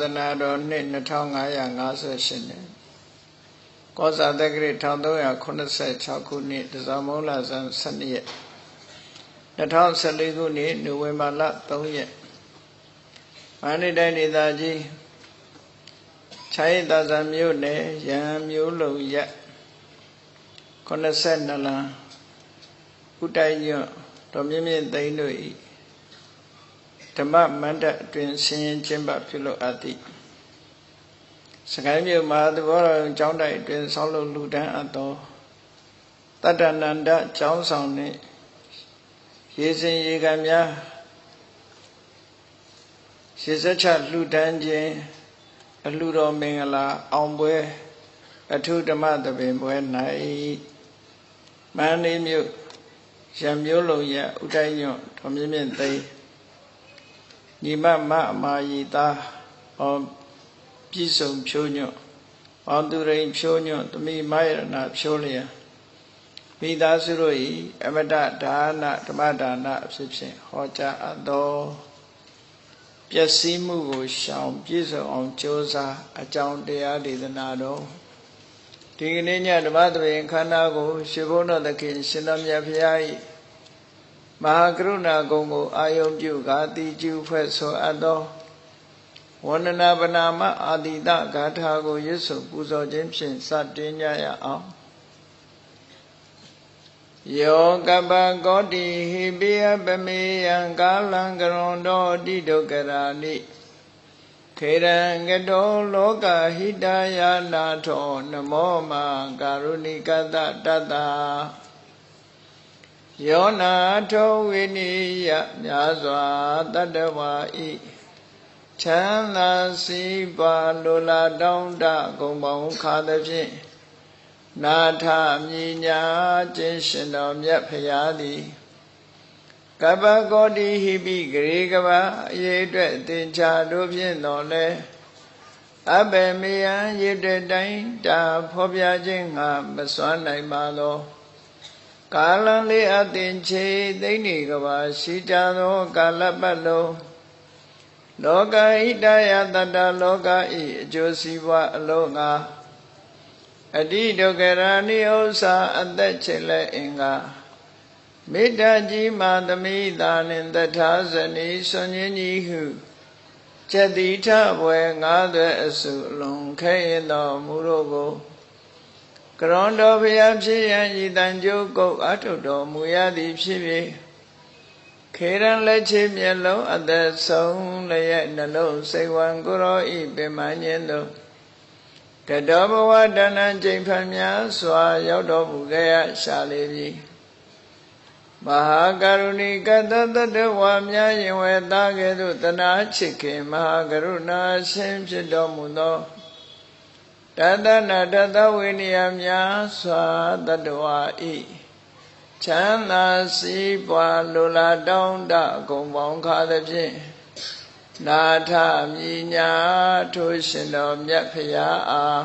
သနာတော်နှစ်2558နှစ်ကောဇာတက္ကရာ1386ခုနှစ်တဇောမုံလဇန်12ရက်2014ခုနှစ်နိုဝင်ဘာလ3ရက်မန္တလေးတိုင်းဒေသကြီးချိုင်းသာဇံမြို့နယ်ရဟန်းမျိုးလုံရက်82လမ်းဥတိုင်ညွန့်တော်မြင့်မြင့်သိန်းတို့၏ဓမ္မမန္တအတွင်ဆင်းရဲခြင်းပပြုလုပ်အပ်သည်စကိုင်းမြို့မဟာသဘောတော်ကျောင်းတိုက်အတွင်ဆောက်လုပ်လူတန်းအပ်သောတတ္တနန္ဒကျောင်းဆောင်နှင့်ရေစင်ရေကန်များရေစက်ချလူတန်းခြင်းအလှတော်မင်္ဂလာအောင်ပွဲအထုဓမ္မသဘင်ပွဲ၌မန္တလေးမြို့ရံမျိုးလုံရဥတိုင်ညွန့်တော်မြင့်မြင့်သိန်းညီမမအမာရီသားအောင်ပြည့်စုံဖြိုးညွန့်အောင်သူရိန်ဖြိုးညွန့်သမိမယရဏဖြိုးလျက်မိသားစုတို့၏အမတဒါနဓမ္မဒါနအဖြစ်ဖြင့်ဟောကြားအပ်သောပျက်စီးမှုကိုရှောင်ပြည့်စုံအောင်ကြိုးစားအကြောင်းတရားဒေသနာတော်ဒီကနေ့ညဓမ္မသဘင်ခန္ဓာကိုရှင်ဘုန်းတော်သခင်ရှင်တော်မြတ်ဖရာ၏မဟာကရုဏာကုံကိုအာယုံပြုကာတိကျူဖွဲ့ဆိုအပ်သောဝန္ဒနာပနာမအာတိတဂါထာကိုရွတ်ဆိုပူဇော်ခြင်းဖြင့်စတင်ကြရအောင်ယောကပ္ပကောတိဟိပိယပမေယံကာလံကရွန်တောတိဒုက္ခရာနိခေရံကတောလောကဟိတယာနာထောနမောမကာရုဏိကတတတ္တယောနာထောဝိနိယမြာစွာတတ္တဝါဤချမ်းသာစီးပွားလိုလားတောင်းတဂုံပေါင်းခါသဖြင့်နာထမြညာခြင်းရှင်တော်မြတ်ဖရာသည်ကပ္ပကောတိဟိပိဂရေကဘာအရေးအတွက်သင်္ချာတို့ဖြင့်တော်လဲအဘယ်မေယံရည်တဲ့တိုင်းတာဖော်ပြခြင်းငါမစွမ်းနိုင်ပါသောကာလံလေးအသင်ချေသိနေကဘာရှိကြသောကာလပတ်လုံးလောကဣတယတတ္တလောကဤအကျိုးစီးပွားအလုံးငါအတိဒုက္ခရာနိဥ္စာအသက်ချေလက်အင်္ဂါမေတ္တာကြီးမာသမိတာနှင့်တထာဇနီဆွန်ခြင်းကြီးဟုကျက်တိထဘွယ်ငါးသွဲအစုလွန်ခဲရင်တော်မူတို့ကိုကရွန်တော်ဘုရားဖြစ်ရန်ဤတန်ကြိုးကုတ်အထုတော်မူရသည်ဖြစ်၍ခေရန်လက်ချေမျက်လုံးအသက်ဆုံးလျက်နှလုံးစိတ်ဝံကိုရောဤပင်မညင်းတို့ကတောဘဝတဏ္ဏကျိန်ဖန်များစွာရောက်တော်မူခဲ့ရရှာလေပြီမဟာကရုဏီကတတတဝါများရင်ဝဲသားကဲ့သို့တနာချစ်ခင်မဟာကရုဏာရှင်ဖြစ်တော်မူသောတတနာတတဝိနည်းများစွာတတဝါဤချမ်းသာစီးပွားလိုလားတောင်းတဂုံပေါင်းခါသဖြင့်နာထမြညာထိုရှင်တော်မြတ်ဖရာအား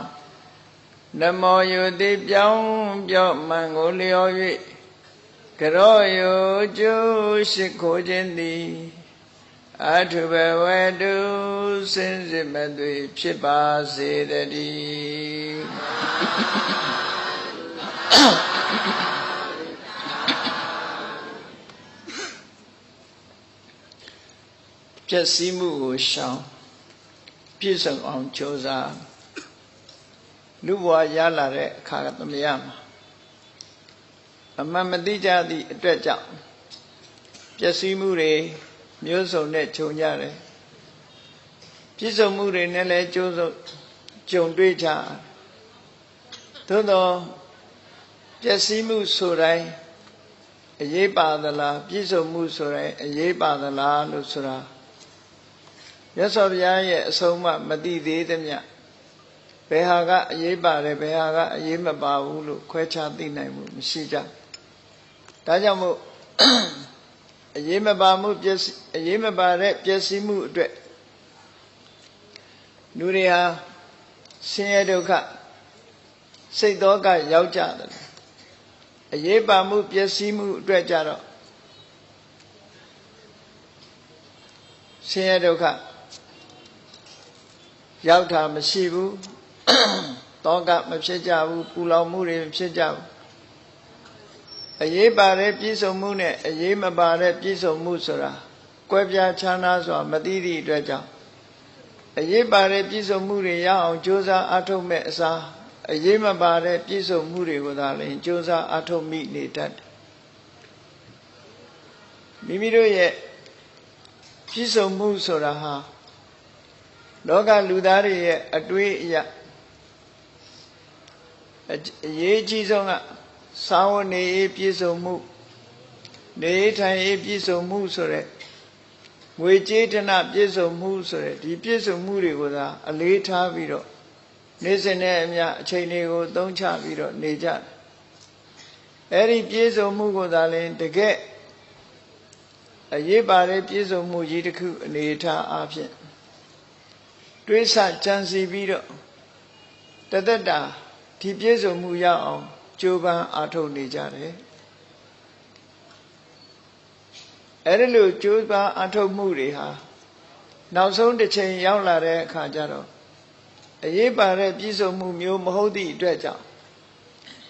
နမောယုတိပြောင်းပြော့မှန်ကိုလျော်၍ကရောယုကျိုးရှိခိုးခြင်းသည်အထုဘဝတုစင်စစ်မသွေဖြစ်ပါစေတည်းပျက်စီးမှုကိုရှောင်ပြည့်စုံအောင်ကြိုးစားလူဘဝရလာတဲ့အခါသမယမှာအမှန်မသိကြသည့်အတွက်ကြောင့်ပျက်စီးမှုတွေမျိုးစုံနဲ့ခြုံကြတယ်ပြည့်စုံမှုတွေနဲ့လည်းကြုံတွေ့ကြသို့သောပျက်စီးမှုဆိုတိုင်းအရေးပါသလားပြည့်စုံမှုဆိုတိုင်းအရေးပါသလားလို့ဆိုတာမြတ်စွာဘုရားရဲ့အဆုံးအမမသိသေးသမျှဘယ်ဟာကအရေးပါတယ်ဘယ်ဟာကအရေးမပါဘူးလို့ခွဲခြားသိနိုင်မှုမရှိကြဒါကြောင့်မို့အရေးမပါမှုအရေးမပါတဲ့ပျက်စီးမှုအတွက်လူတွေဟာဆင်းရဲဒုက္ခစိတ်သောကရောက်ကြတယ်အရေးပါမှုပျက်စီးမှုအတွက်ကြတော့ဆင်းရဲဒုက္ခ ရောက်တာမရှိဘူးတောကမဖြစ်ကြဘူးပူလောင်မှုတွေဖြစ်ကြဘူးအရေးပါတဲ့ပြည့်စုံမှုနဲ့အရေးမပါတဲ့ပြည့်စုံမှုဆိုတာကွဲပြားခြားနားစွာမသိသည့်အတွက်ကြောင့်အရေးပါတဲ့ပြည့်စုံမှုတွေရအောင်ကြိုးစားအားထုတ်မဲ့အစားအရေးမပါတဲ့ပြည့်စုံမှုတွေကိုသာလျှင်ကြိုးစားအားထုတ်မိနေတတ်တယ်မိမိတို့ရဲ့ပြည့်စုံမှုဆိုတာဟာလောကလူသားတွေရဲ့အတွေးအရအရေးကြီးဆုံးကစာဝနေပြည့်စုံမှုနေထိုင်ပြည့်စုံမှုဆိုတဲ့ငွေကြေးဌာနပြည့်စုံမှုဆိုတဲ့ဒီပြည့်စုံမှုတွေကိုသာအလေးထားပြီးတော့နေ့စဉ်နဲ့အမျှအချိန်တွေကိုသုံးချပြီးတော့နေကြတယ်အဲ့ဒီပြည့်စုံမှုကိုသာလျှင်တကယ်အရေးပါတဲ့ပြည့်စုံမှုကြီးတစ်ခုအနေထားအဖြစ်တွေးဆကြံစီပြီးတော့တသက်တာဒီပြည့်စုံမှုရအောင်ကြိုးပမ်းအားထုတ်နေကြတယ်အဲ့ဒီလိုကြိုးပမ်းအားထုတ်မှုတွေဟာနောက်ဆုံးတစ်ချိန်ရောက်လာတဲ့အခါကျတော့အရေးပါတဲ့ပြည့်စုံမှုမျိုးမဟုတ်သည့်အတွက်ကြောင့်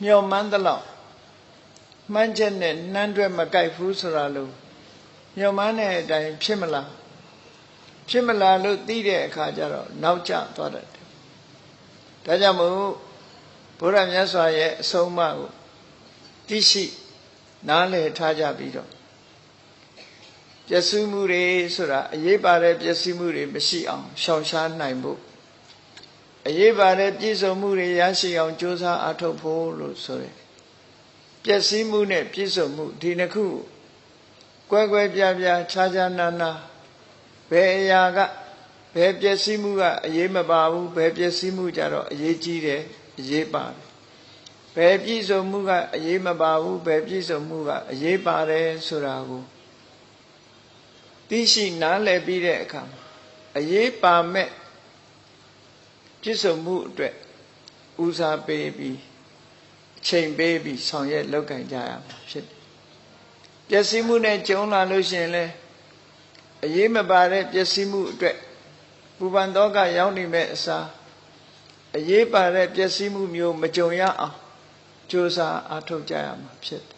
မျှော်မှန်းသလောက်မှန်းချက်နဲ့နှမ်းတွဲမကိုက်ဘူးဆိုတာလို့မျှော်မှန်းတဲ့အတိုင်းဖြစ်မလားလို့သိတဲ့အခါကျတော့နောက်ကျသွားတတ်တယ်ဒါကြောင့်မို့ဘုရားမြတ်စွာရဲ့အဆုံးအမကိုသိရှိနားလည်ထားကြပြီးတော့ပျက်စီးမှုတွေဆိုတာအရေးပါတဲ့ပျက်စီးမှုတွေမရှိအောင်ရှောင်ရှားနိုင်ဖို့အရေးပါတဲ့ပြည့်စုံမှုတွေရရှိအောင်ကြိုးစားအားထုတ်ဖို့လို့ဆိုရယ်ပျက်စီးမှုနဲ့ပြည့်စုံမှုဒီနှစ်ခုကွဲကွဲပြားပြားခြားခြားနားနားဘယ်အရာကဘယ်ပျက်စီးမှုကအရေးမပါဘူးဘယ်ပျက်စီးမှုကြတော့အရေးကြီးတယ်အရေးပါတယ်ဘယ်ပြည့်စုံမှုကအရေးမပါဘူးဘယ်ပြည့်စုံမှုကအရေးပါတယ်ဆိုတာကိုသိရှိနားလည်ပြီးတဲ့အခါအရေးပါမဲ့ပြည့်စုံမှုအတွက်ဦးစားပေးပြီးအချိန်ပေးပြီးဆောင်ရွက်လုပ်ကင်ကြရမှာဖြစ်တယ်ပျက်စီးမှုနဲ့ကြုံလာလို့ရှိရင်လည်းအရေးမပါတဲ့ပျက်စီးမှုအတွက်ပူပန်သောကရောက်နေမဲ့အစားအရေးပါတဲ့ပျက်စီးမှုမျိုးမကြုံရအောင်ကြိုးစားအားထုတ်ကြရမှာဖြစ်တယ်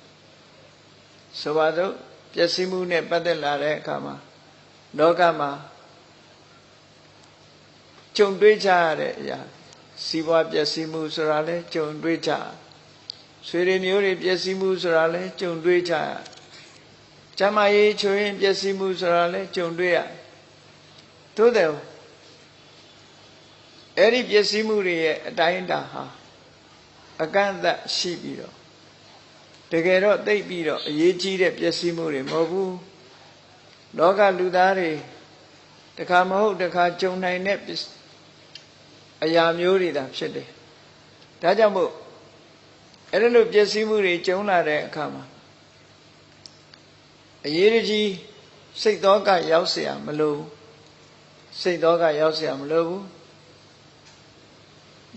ဆိုပါတော့ပျက်စီးမှုနဲ့ပတ်သက်လာတဲ့အခါမှာလောကမှာကြုံတွေ့ကြရတဲ့အရာစီးပွားပျက်စီးမှုဆိုတာလဲကြုံတွေ့ကြဆွေတွေမျိုးတွေပျက်စီးမှုဆိုတာလဲကြုံတွေ့ကြကျမ်းမာရေးချွေရင်ပျက်စီးမှုဆိုတာလဲကြုံတွေ့ရသို့တယ်အဲ့ဒီပျက်စီးမှုတွေရဲ့အတိုင်းအတာဟာအကန့်အသတ်ရှိပြီးတော့တကယ်တော့သိပ်ပြီးတော့အရေးကြီးတဲ့ပျက်စီးမှုတွေမဟုတ်ဘူးလောကလူသားတွေတခါမဟုတ်တခါကြုံနိုင်တဲ့အရာမျိုးတွေသာဖြစ်တယ်ဒါကြောင့်မို့အဲ့လိုပျက်စီးမှုတွေကြုံလာတဲ့အခါမှာအရေးကြီးစိတ်သောကရောက်เสียမလို့စိတ်သောကရောက်เสียမလို့ဘူး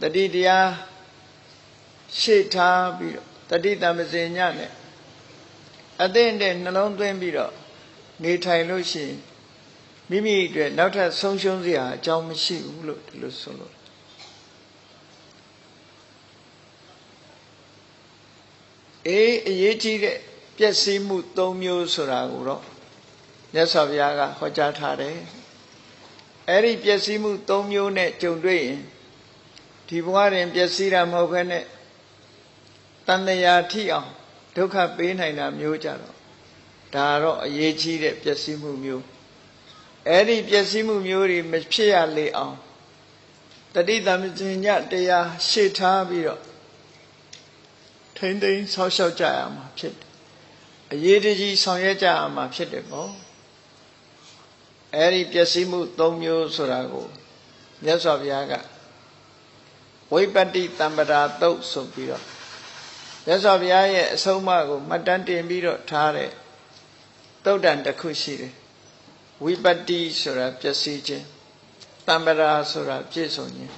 တတိတရားရှေ့ထားပြီးတော့တတိတမစင်ညနဲ့အသင့်တဲ့နှလုံးသွင်းပြီးတော့နေထိုင်လို့ရှိရင်မိမိအတွက်နောက်ထပ်ဆုံးရှုံးစရာအကြောင်းမရှိဘူးလို့ဒီလိုဆိုလို့အရေးကြီးတဲ့ပျက်စီးမှု၃မျိုးဆိုတာကိုတော့မြတ်စွာဘုရားကဟောကြားထားတယ်အဲ့ဒီပျက်စီးမှု၃မျိုးနဲ့ကြုံတွေ့ရင်ဒီဘဝတွင်ပျက်စီးတာမဟုတ်ဘဲနဲ့တန်တရားထိအောင်ဒုက္ခပေးနိုင်တာမျိုးကြတော့ဒါတော့အရေးကြီးတဲ့ပျက်စီးမှုမျိုးအဲ့ဒီပျက်စီးမှုမျိုးတွေမဖြစ်ရလေအောင်တတိတမဉ္ဇတရားရှေ့ထားပြီးတော့ထိမ့်သိမ်းဆောက်ရှောက်ကြရမှာဖြစ်တယ်အရေးတကြီးဆောင်ရွက်ကြရမှာဖြစ်တယ်ပေါ့အဲ့ဒီပျက်စီးမှု၃မျိုးဆိုတာကိုမြတ်စွာဘုရားကဝိပတ္တိတံပရာတုတ်ဆိုပြီးတော့မြတ်စွာဘုရားရဲ့အဆုံးအမကိုမှတ်တမ်းတင်ပြီးတော့ထားတဲ့တုတ်တန်တစ်ခုရှိတယ်ဝိပတ္တိဆိုတာပျက်စီးခြင်းတံပရာဆိုတာပြည့်စုံခြင်း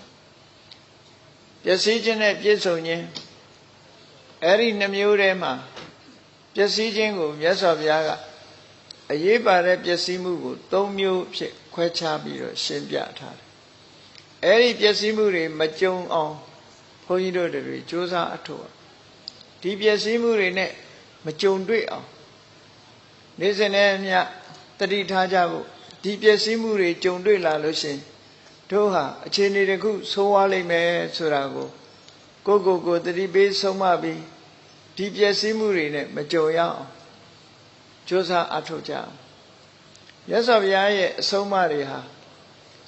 ပျက်စီးခြင်းနဲ့ပြည့်စုံခြင်းအဲ့ဒီနှမျိုးထဲမှာပျက်စီးခြင်းကိုမြတ်စွာဘုရားကအရေးပါတဲ့ပျက်စီးမှုကို၃မျိုးဖြစ်ခွဲခြားပြီးတော့ရှင်းပြထားတယ် အဲ့ဒီပျက်စီးမှုတွေမကြုံအောင်ဘုန်းကြီးတို့တွေကြိုးစားအထောက်ဒီပျက်စီးမှုတွေနဲ့မကြုံတွေ့အောင်နေ့စဉ်နဲ့မျှတတိထားကြဖို့ဒီပျက်စီးမှုတွေကြုံတွေ့လာလို့ရှိရင်တို့ဟာအခြေအနေတစ်ခုဆိုးဝါးလိမ့်မယ်ဆိုတာကိုတတိပေးဆုံးမပြီးဒီပျက်စီးမှုတွေနဲ့မကြုံရအောင်ကြိုးစားအထောက်ကြအောင်မြတ်စွာဘုရားရဲ့အဆုံးအမတွေဟာ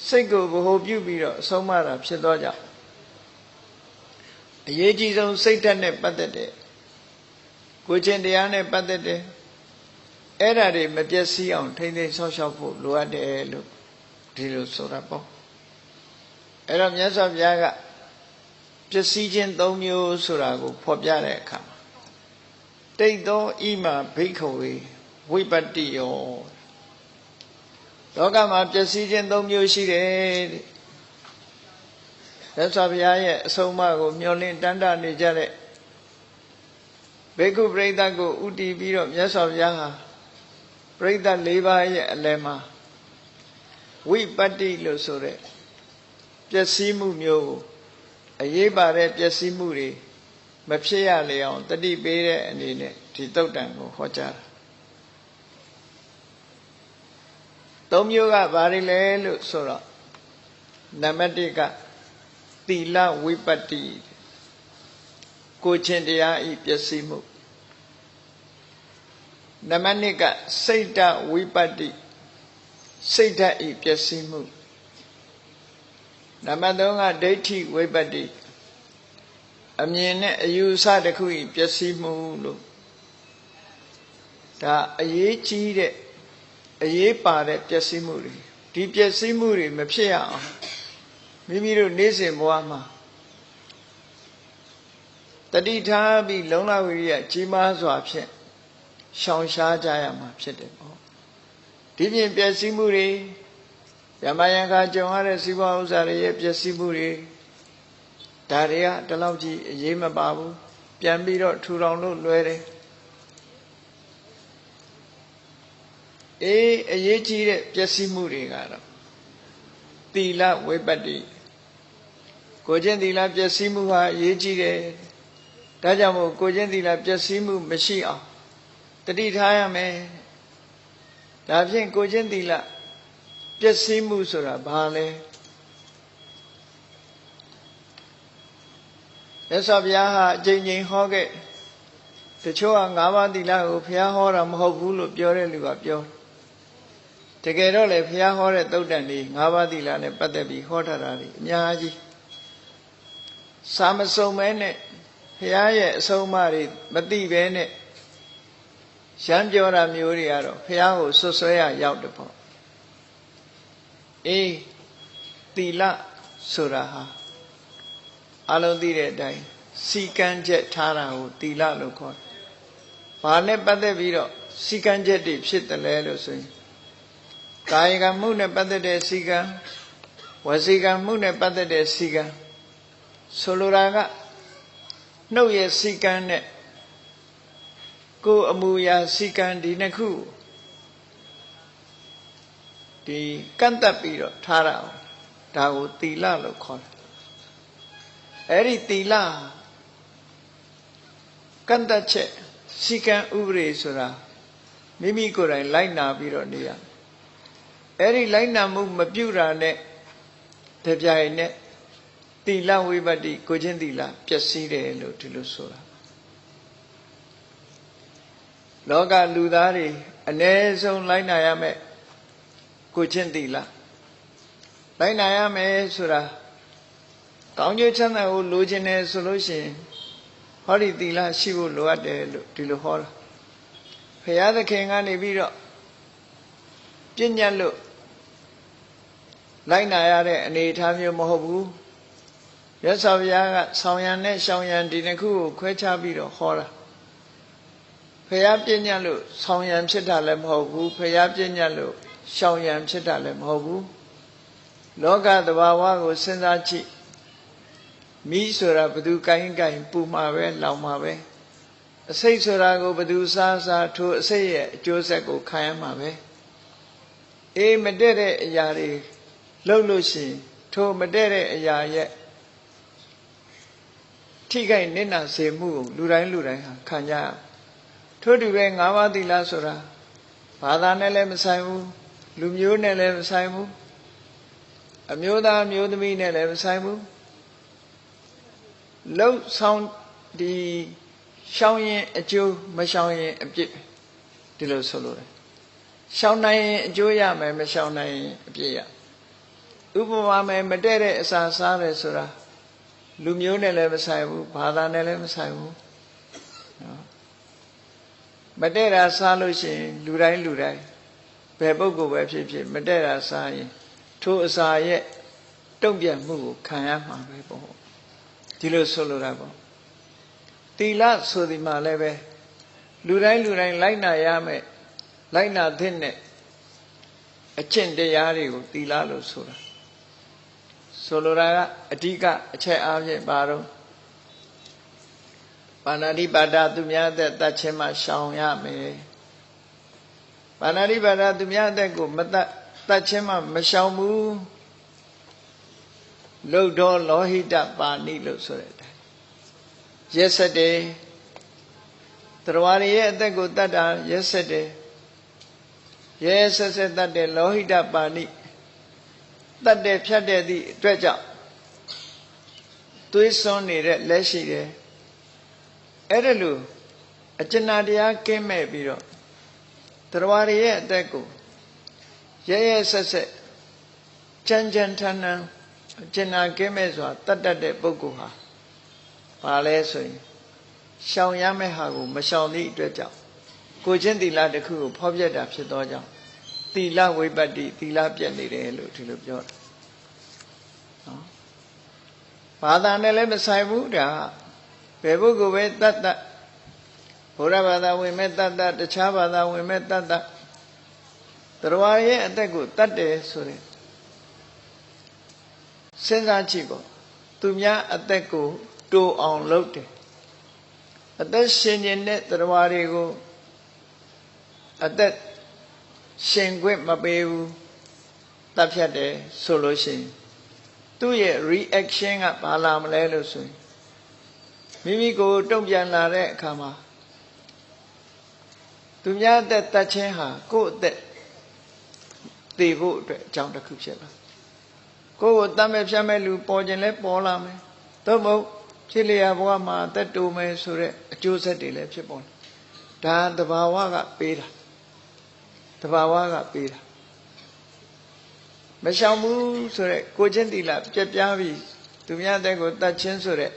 စိတ်ကိုဗဟိုပြုပြီးတော့အဆုံးအမတာဖြစ်သောကြောင့်အရေးကြီးဆုံးစိတ်ဓာတ်နဲ့ပတ်သက်တဲ့ကိုယ်ကျင့်တရားနဲ့ပတ်သက်တဲ့အဲ့ဓာတွေမပျက်စီးအောင်ထိမ့်သိမ်းဆောက်ရှောက်ဖို့လိုအပ်တယ်လို့ဒီလိုဆိုတာပေါ့အဲ့တော့မြတ်စွာဘုရားကပျက်စီးခြင်း၃မျိုးဆိုတာကိုဖော်ပြတဲ့အခါမှာတိတ်သောဣမာဘိက္ခဝေဝိပတ္တိယောလောကမှာပျက်စီးခြင်း၃မျိုးရှိတယ်တဲ့မြတ်စွာဘုရားရဲ့အဆုံးအမကိုမျှော်လင့်တမ်းတနေကြတဲ့ဘိက္ခုပရိသတ်ကိုဥတည်ပြီးတော့မြတ်စွာဘုရားဟာပရိသတ်၄ပါးရဲ့အလယ်မှာဝိပတ္တိလို့ဆိုတဲ့ပျက်စီးမှုမျိုးကိုအရေးပါတဲ့ပျက်စီးမှုတွေမဖြစ်ရလေအောင်တတိပေးတဲ့အနေနဲ့ဒီသုတ်တံကိုဟောကြားတာ၃မျိုးကဘာတွေလဲလို့ဆိုတော့နံပါတ်၁ကသီလဝိပတ္တိကိုယ်ချင်းတရားဤပျက်စီးမှုနံပါတ်2ကစိတ်တဝိပတ္တိစိတ်ဓာတ်ဤပျက်စီးမှုနံပါတ်3ကဒိဋ္ဌိဝိပတ္တိအမြင်နဲ့အယူအဆတစ်ခုဤပျက်စီးမှုလို့ဒါအရေးကြီးတဲ့အရေးပါတဲ့ပျက်စီးမှုတွေဒီပျက်စီးမှုတွေမဖြစ်ရအောင်မိမိတို့နေ့စဉ်ဘဝမှာတတိထားပြီးလုံလဝိရိယကြီးမားစွာဖြင့်ရှောင်ရှားကြရမှာဖြစ်တယ်ပေါ့ဒီပြင်ပျက်စီးမှုတွေယမယံခါကြုံရတဲ့စီးပွားဥစ္စာတွေရဲ့ပျက်စီးမှုတွေဒါတွေကတလောက်ကြီးအရေးမပါဘူးပြန်ပြီးတော့ထူထောင်လို့လွယ်တယ်အရေးကြီးတဲ့ပျက်စီးမှုတွေကတော့သီလဝိပတ္တိကိုကျင့်သီလပျက်စီးမှုဟာအရေးကြီးတယ်ဒါကြောင့်မို့ကိုကျင့်သီလပျက်စီးမှုမရှိအောင်တတိထားရမယ်ဒါဖြင့်ကိုကျင့်သီလပျက်စီးမှုဆိုတာဘာလဲမြတ်စွာဘုရားဟာအကြိမ်ကြိမ်ဟောခဲ့တချို့က၅ပါးသီလကိုဘုရားဟောတာမဟုတ်ဘူးလို့ပြောတဲ့လူကပြောတကယ်တော့လေဘုရားဟောတဲ့သုတ်တန်ဒီ၅ပါးသီလနဲ့ပတ်သက်ပြီးဟောထားတာဒီအများကြီးစာမစုံမဲနဲ့ဘုရားရဲ့အဆုံးအမတွေမသိပဲနဲ့ရမ်းပြောတာမျိုးတွေကတော့ဘုရားကိုဆွဆွဲရရောက်တယ်ပေါ့သီလဆိုတာဟာအလုံးသိတဲ့အတိုင်းစီကံချက်ထားတာကိုသီလလို့ခေါ်တယ်။ဘာနဲ့ပတ်သက်ပြီးတော့စီကံချက်တွေဖြစ်တယ်လဲလို့ဆိုရင်ကာယကံမှုနဲ့ပတ်သက်တဲ့စီကံဝစီကံမှုနဲ့ပတ်သက်တဲ့စီကံဆိုလိုတာကနှုတ်ရဲ့စီကံနဲ့ကိုယ်အမူအရာစီကံဒီနှစ်ခုဒီကန့်သက်ပြီးတော့ထားတာဒါကိုသီလလို့ခေါ်တယ်အဲ့ဒီသီလကန့်သက်ချက်စီကံဥပဒေဆိုတာမိမိကိုယ်တိုင်လိုက်နာပြီးတော့နေရအဲ့ဒီလိုက်နာမှုမပြုတာနဲ့တပြိုင်နဲ့သီလဝိပတ္တိကိုချင်းသီလပျက်စီးတယ်လို့ဒီလိုဆိုတာလောကလူသားတွေအ ਨੇ ဆုံးလိုက်နာရမယ်ကိုချင်းသီလလိုက်နာရမယ်ဆိုတာကောင်းကျိုးချမ်းသာကိုလိုချင်တယ်ဆိုလို့ရှိရင်ဟောဒီသီလရှိဖို့လိုအပ်တယ်လို့ဒီလိုဟောတာဘုရားသခင်ကနေပြီးတော့ပြည့်ညတ်လို့လိုက်နာရတဲ့အနေအထားမျိုးမဟုတ်ဘူးရသော်ဘုရားကဆောင်ရံနဲ့ရှောင်ရံဒီနှစ်ခုကိုခွဲခြားပြီးတော့ဟောတာဘုရားပြည့်ညတ်လို့ဆောင်ရံဖြစ်တာလည်းမဟုတ်ဘူးဘုရားပြည့်ညတ်လို့ရှောင်ရံဖြစ်တာလည်းမဟုတ်ဘူးလောကသဘာဝကိုစဉ်းစားကြည့်မိဆိုတာဘသူကိုင်းကိုင်းပူမှာပဲလောင်မှာပဲအစိတ်ဆိုတာကိုဘသူစားစားထိုအစိတ်ရဲ့အကျိုးဆက်ကိုခံရမှာပဲမတည့်တဲ့အရာတွေလှုပ်လို့ရှိရင် ထိုမတည့်တဲ့အရာရဲ့ထိခိုက်နစ်နာစေမှုကိုလူတိုင်းဟာခံကြရထို့တူပဲ၅ပါးသီလဆိုတာဘာသာနဲ့လည်းမဆိုင်ဘူးလူမျိုးနဲ့လည်းမဆိုင်ဘူးအမျိုးသားအမျိုးသမီးနဲ့လည်းမဆိုင်ဘူးလှုပ်ဆောင်ဒီရှောင်ရင်အကျိုးမရှောင်ရင်အပြစ်ဒီလိုဆိုလို့တယ်ရှောင်နိုင်ရင်အကျိုးရမယ်မရှောင်နိုင်ရင်အပြစ်ရဥပမာမယ်မတည့်တဲ့အစာစားတယ်ဆိုတာလူမျိုးနဲ့လည်းမဆိုင်ဘူးဘာသာနဲ့လည်းမဆိုင်ဘူးနော်မတည့်တာစားလို့ရှိရင်လူတိုင်းဘယ်ပုဂ္ဂိုလ်ပဲဖြစ်ဖြစ်မတည့်တာစားရင်ထိုအစာရဲ့တုံ့ပြန်မှုကိုခံရမှာပဲပေါ့ဒီလိုဆိုလိုတာပေါ့သီလဆိုဒီမှာလည်းပဲလူတိုင်းလိုက်နာရမယ်လိုက်နာသင့်တဲ့အကျင့်တရားတွေကိုသီလလို့ဆိုတာဆိုလိုတာကအဓိကအချက်အားဖြင့်ပါတော့ပါဏာတိပါဒသူများအသက်တတ်ခြင်းမှရှောင်ရမယ်ပါဏာတိပါဒသူများအသက်ကိုမတတ်ခြင်းမှမရှောင်ဘူးလုဒ္ဓောလောဟိတပါဏိလို့ဆိုတဲ့အတိုင်းရက်ဆက်တယ်တရားရရဲ့အသက်ကိုတတ်တာရက်ဆက်တယ်ရဲဆက်တတ်တယ်လောဟိတပါဏိတတ်တယ်ဖြတ်တဲ့သည့်အတွက်ကြောင့်သွေးစွန်းနေတဲ့လက်ရှိတယ်အဲ့ဒါလို့အကျဉ်းတရားကင်းမဲ့ပြီးတော့တရားရရဲ့အသက်ကိုရဲဆက်ကြမ်းထန်အကျဉ်းကင်းမဲ့စွာတတ်တဲ့ပုဂ္ဂိုလ်ဟာဘာလဲဆိုရင်ရှောင်ရမယ့်ဟာကိုမရှောင်သည့်အတွက်ကြောင့်ကိုချင်းသီလတစ်ခုကိုဖောက်ပြတာဖြစ်သောကြောင့်သီလဝိပတ္တိသီလပြတ်နေတယ်လို့ဒီလိုပြောတာနော်ဘာသာနဲ့လည်းမဆိုင်ဘူးဒါဘယ်ပုဂ္ဂိုလ်ပဲတတ်ဘုရားဘာသာဝင်မဲ့တတ်တခြားဘာသာဝင်မဲ့တတ်တရားရဲ့အသက်ကိုတတ်တယ်ဆိုရင်စဉ်းစားကြည့်ပေါ့သူများအသက်ကိုတိုးအောင်လုပ်တယ်အသက်ရှင်နေတဲ့တရားတွေကိုအသက်ရှင်ခွင့်မပေးဘူးတတ်ဖြတ်တယ်ဆိုလို့ရှိရင်သူ့ရဲ့ reaction ကဘာလာမလဲလို့ဆိုရင်မိမိကိုတုံ့ပြန်လာတဲ့အခါမှာသူများအသက်တတ်ခြင်းဟာကိုယ့်အသက်သေဖို့အတွက်အကြောင်းတစ်ခုဖြစ်လာကိုယ့်ကိုတတ်မဲ့ဖြတ်မဲ့လူပေါ်ခြင်းလဲပေါ်လာမယ်သို့မဟုတ်ဖြစ်လျာဘဝမှာအသက်တိုးမယ်ဆိုတဲ့အကျိုးဆက်တွေလည်းဖြစ်ပေါ်လာဒါသဘာဝကပေးတာသဘာဝကပေးတာမရှောင်ဘူးဆိုတဲ့ကိုချင်းသီလပြက်ပြားပြီးသူများတဲ့ကိုတတ်ချင်းဆိုတဲ့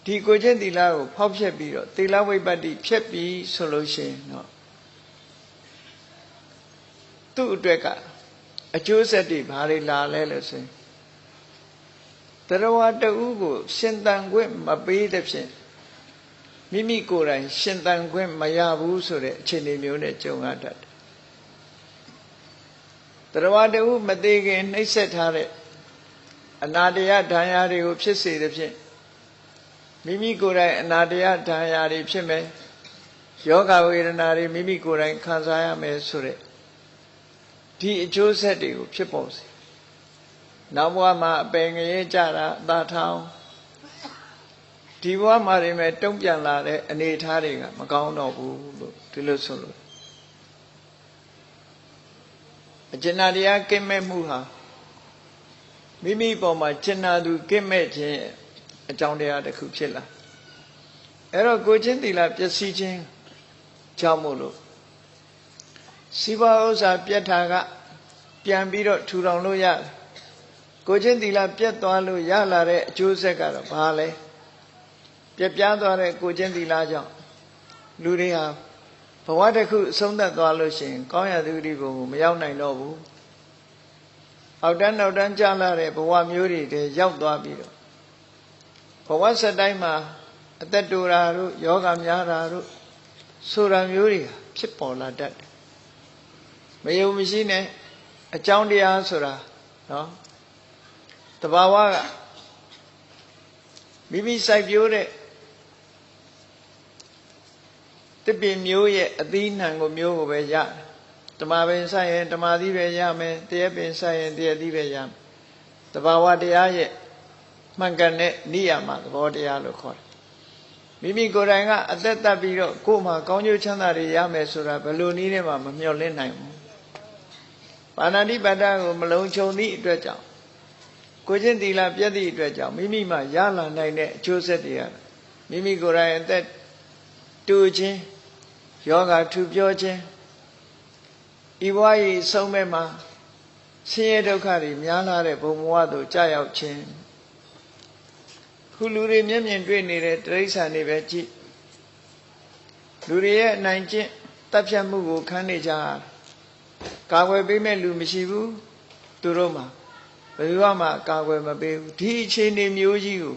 ဒီကိုချင်းသီလကိုဖောက်ဖျက်ပြီးတော့သီလဝိပတ္တိဖျက်ပြီးဆိုလို့ရှိရင်တော့သူ့အတွက်ကအကျိုးဆက်တွေဘာတွေလာလဲလို့ဆိုရင်တရားဝတ္တူကိုရှင်သန်ခွင့်မပေးတဲ့ဖြင့်မိမိကိုယ်တိုင်ရှင်သန်ခွင့်မရဘူးဆိုတဲ့အခြေအနေမျိုးနဲ့ကြုံရတတ်တယ်တရားဝတ္တူမသေးခင်နှိမ့်ဆက်ထားတဲ့အနာတရဒဏ်ရာတွေကိုဖြစ်စေတဲ့ဖြင့်မိမိကိုယ်တိုင်အနာတရဒဏ်ရာတွေဖြစ်မယ်ယောဂဝေဒနာတွေမိမိကိုယ်တိုင်ခံစားရမယ်ဆိုတဲ့ဒီအကျိုးဆက်တွေကိုဖြစ်ပေါ်စေနောက်ဘဝမှာအပင်ငရဲကြတာအသာထောင်ဒီဘဝမှာတွေမဲ့တုံ့ပြန်လာတဲ့အနေအထားတွေကမကောင်းတော့ဘူးလို့ဒီလိုဆိုလို့အကျဉ်းတရားကင်းမဲ့မှုဟာမိမိပေါ်မှာကျဉ်းနာသူကင်းမဲ့ခြင်းအကြောင်းတရားတစ်ခုဖြစ်လာအဲ့တော့ကိုချင်းသီလပျက်စီးခြင်းကြောင့်မို့လို့စီးပွားဥစ္စာပြတ်တာကပြန်ပြီးတော့ထူထောင်လို့ရတယ်ကိုချင်းသီလပြတ်သွားလို့ရလာတဲ့အကျိုးဆက်ကတော့ဘာလဲပြတ်ပြားသွားတဲ့ကိုချင်းသီလကြောင့်လူတွေဟာဘဝတစ်ခုအဆုံးသတ်သွားလို့ရှိရင်ကောင်းရာသုတိဘုံကိုမရောက်နိုင်တော့ဘူးအောက်တန်းနောက်တန်းကျလာတဲ့ဘဝမျိုးတွေတည်းရောက်သွားပြီးတော့ဘဝဆက်တိုင်းမှာအသက်တူတာတို့ယောဂများတာတို့ဆိုတာမျိုးတွေဖြစ်ပေါ်လာတတ်တယ်မယုံမရှိနဲ့အကြောင်းတရားဆိုတာနော်တဘာဝကမိမိစိုက်ပျိုးတဲ့တပင်မျိုးရဲ့အသီးနှံကိုမျိုးကိုပဲရတယ်ဓမ္မပင်စိုက်ရင်ဓမ္မသီးပဲရမယ်တရက်ပင်စိုက်ရင်တရက်သီးပဲရမယ် တဘာဝတရားရဲ့မှန်ကန်တဲ့နိယာမသဘောတရားလို့ခေါ်တယ်မိမိကိုယ်တိုင်ကအသက်သက်ပြီးတော့ကိုယ်မှာကောင်းကျိုးချမ်းသာတွေရမယ်ဆိုတာဘယ်လိုနည်းနဲ့မှမမျှော်လင့်နိုင်ဘူးပါဏာတိပါဒကိုမလုံးချုံသည့်အတွက်ကြောင့်ကိုချင်းသီလပြည့်သည့်အတွက်ကြောင့်မိမိမှရလာနိုင်တဲ့အကျိုးဆက်တွေကမိမိကိုယ်တိုင်အသက်တူခြင်းယောဂထူပြောခြင်းဤဘဝ၏ဆုံးမဲ့မှာဆင်းရဲဒုက္ခတွေများလာတဲ့ဘုံဘဝသို့ကြာရောက်ခြင်းခုလူတွေမျက်မြင်တွေ့နေတဲ့တိရစ္ဆာန်တွေပဲကြည့်လူတွေရဲ့အနိုင်ကျင့်တပ်ဖြတ်မှုကိုခံနေကြကာကွယ်ပေးမဲ့လူမရှိဘူးသူတို့မှာဘယ်သူမှကာကွယ်မပေးဘူးဒီအခြေအနေမျိုးကြီးကို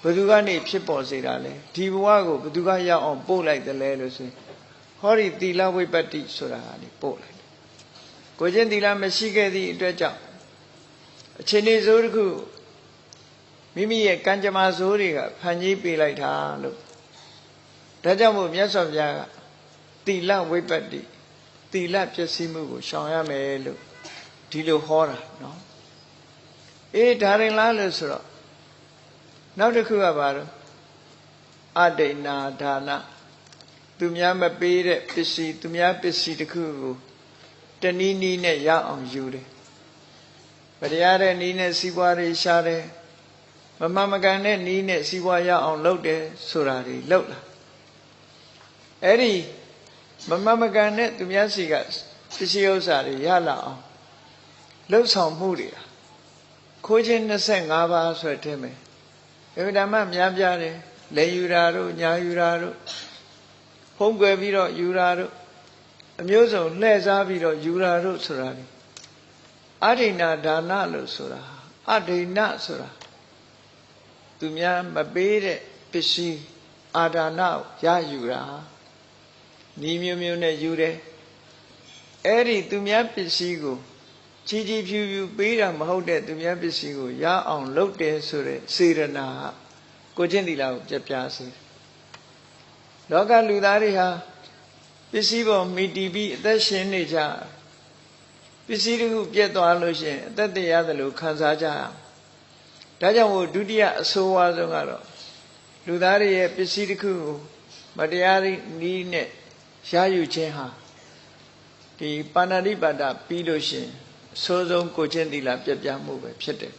ဘယ်သူကနေဖြစ်ပေါ်စေတာလဲဒီဘဝကိုဘယ်သူကရောက်အောင်ပို့လိုက်တယ်လဲလို့ဆိုရင်ဟောဒီသီလဝိပတ္တိဆိုတာကနေပို့လိုက်ကိုချင်းသီလမရှိခဲ့သည့်အတွက်ကြောင့်အခြေအနေဆိုးတစ်ခုမိမိရဲ့ကံကြမ္မာဆိုးတွေကဖန်ကြီးပေးလိုက်တာလို့ဒါကြောင့်မို့မြတ်စွာဘုရားကသီလဝိပတ္တိသီလပျက်စီးမှုကိုရှောင်ရမယ်လို့ဒီလိုဟောတာနော်ဒါရင်လားလို့ဆိုတော့နောက်တစ်ခုကဘာလို့အဒိဏဒါနသူများမပေးတဲ့ပစ္စည်းသူများပစ္စည်းတစ်ခုကိုတနည်းနည်းနဲ့ရအောင်ယူတယ်ဗတရားတဲ့နည်းနဲ့စီးပွားတွေရှားတယ်မမှန်မကန်တဲ့နည်းနဲ့စီးပွားရအောင်လုပ်တယ်ဆိုတာတွေလုပ်လာအဲ့ဒီမမှန်မကန်တဲ့သူများစီကပစ္စည်းဥစ္စာတွေရလာအောင်လှုပ်ဆောင်မှုတွေခိုးခြင်း25ပါးဆိုတဲ့မယ်အမှန်တမ်းများပြားတယ်လေယူတာတို့ညာယူတာတို့ဖုံးကွယ်ပြီးတော့ယူတာတို့အမျိုးစုံလှည့်စားပြီးတော့ယူတာတို့ဆိုတာလေအဒိဏဒါနလို့ဆိုတာအဒိဏဆိုတာသူများမပေးတဲ့ပစ္စည်းအာဒါနရယူတာဤမျိုးမျိုးနဲ့ယူတယ်အဲ့ဒီသူများပစ္စည်းကိုချီချီဖြူဖြူပေးတာမဟုတ်တဲ့သူများပစ္စည်းကိုရအောင်လုပ်တယ်ဆိုတဲ့စေရနာကိုချင်းသီလကိုပြပြစေလောကလူသားတွေဟာပစ္စည်းပေါ်မိတီပြီးအသက်ရှင်နေကြပစ္စည်းတစ်ခုပြတ်သွားလို့ရှိရင်အသက်တရားသလိုခံစားကြဒါကြောင့်မို့ဒုတိယအဆိုးဝါးဆုံးကတော့လူသားတွေရဲ့ပစ္စည်းတစ်ခုကိုမတရားနည်းနဲ့ရယူခြင်းဟာဒီပါဏာတိပါဒပြီးလို့ရှိရင်အဆိုးဆုံးကိုချင်းသီလပြပြမှုပဲဖြစ်တယ်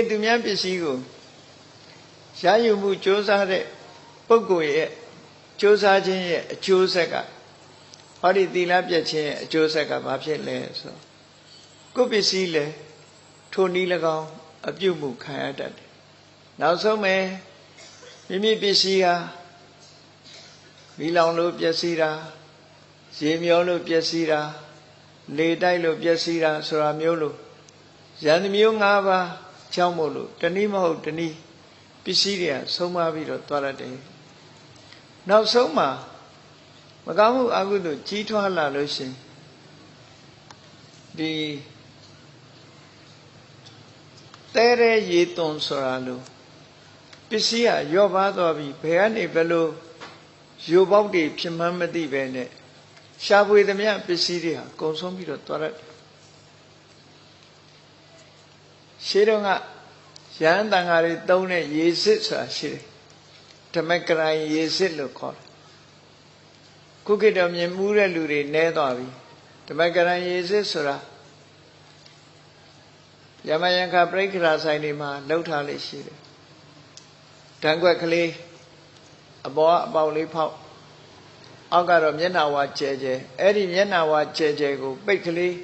သူများပစ္စည်းကိုရယူမှုစ조사တဲ့ပုဂ္ဂိုလ်ရဲ့စ조사ခြင်းရဲ့အကျိုးဆက်ကဟောဒီသီလပြည့်ခြင်းရဲ့အကျိုးဆက်ကဘာဖြစ်လဲဆိုကိုယ်ပစ္စည်းလဲထိုနည်း၎င်းအပြုတ်မှုခံရတတ်တယ်နောက်ဆုံးပဲမိမိပစ္စည်းဟာမိလောင်လို့ပျက်စီးတာရေမျောလို့ပျက်စီးတာလေတိုက်လို့ပျက်စီးတာဆိုတာမျိုးလို့ယန္တမျိုး၅ပါးကြောင့်မို့လို့တနည်းမဟုတ်တနည်းပစ္စည်းတွေကဆုံးမပြီးတော့သွားရတယ်နောက်ဆုံးမှာမကောင်းမှုအကုသိုလ်ကြီးထွားလာလို့ရှိရင်ဒီတဲရဲရေသွန်ဆိုတာလို့ပစ္စည်းကရော့ပါသွားပြီးဘယ်ကနေဘယ်လိုယူပေါက်တွေဖြစ်မှန်းမသိပဲနဲ့ရှားပွေသမျှပစ္စည်းတွေဟာကုန်ဆုံးပြီးတော့သွားရတယ်ရှေးတုန်းကရဟန်းတန်ဃာတွေသုံးတဲ့ရေစစ်ဆိုတာရှိတယ်ဓမ္မကရိုင်ရေစစ်လို့ခေါ်တယ်ခုခေတ်တော့မြင်မှုတဲ့လူတွေနဲသွားပြီဓမ္မကရိုင်ရေစစ်ဆိုတာယမယံခပရိက္ခရာဆိုင်တွေမှာလှုပ်ထားလေးရှိတယ်ဓာန်ခွက်ကလေးအပေါ်အပေါက်လေးဖောက်အောက်ကတော့မျက်နှာဝါကျဲကျဲအဲ့ဒီမျက်နှာဝါကျဲကျဲကိုပိတ်ကလေး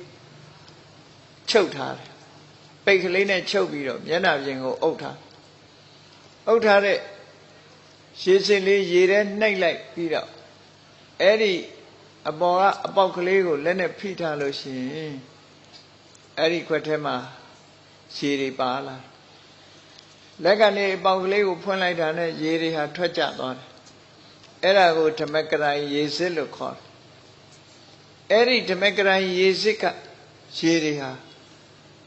ချုပ်ထားတယ်ပိတ်ကလေးနဲ့ချုပ်ပြီးတော့မျက်နှာပြင်ကိုအုပ်ထားတဲ့ရေစင်လေးရေထဲနှိပ်လိုက်ပြီးတော့အဲ့ဒီအပေါ်ကအပေါက်ကလေးကိုလက်နဲ့ဖိထားလို့ရှိရင်အဲ့ဒီခွက်ထဲမှာရေတွေပါလာလက်ကနေအပေါက်ကလေးကိုဖွင့်လိုက်တာနဲ့ရေတွေဟာထွက်ကျသွားတယ်အဲ့ဒါကိုဓမ္မကရိုင်ရေစစ်လို့ခေါ်တယ်အဲ့ဒီဓမ္မကရိုင်ရေစစ်ကရေတွေဟာ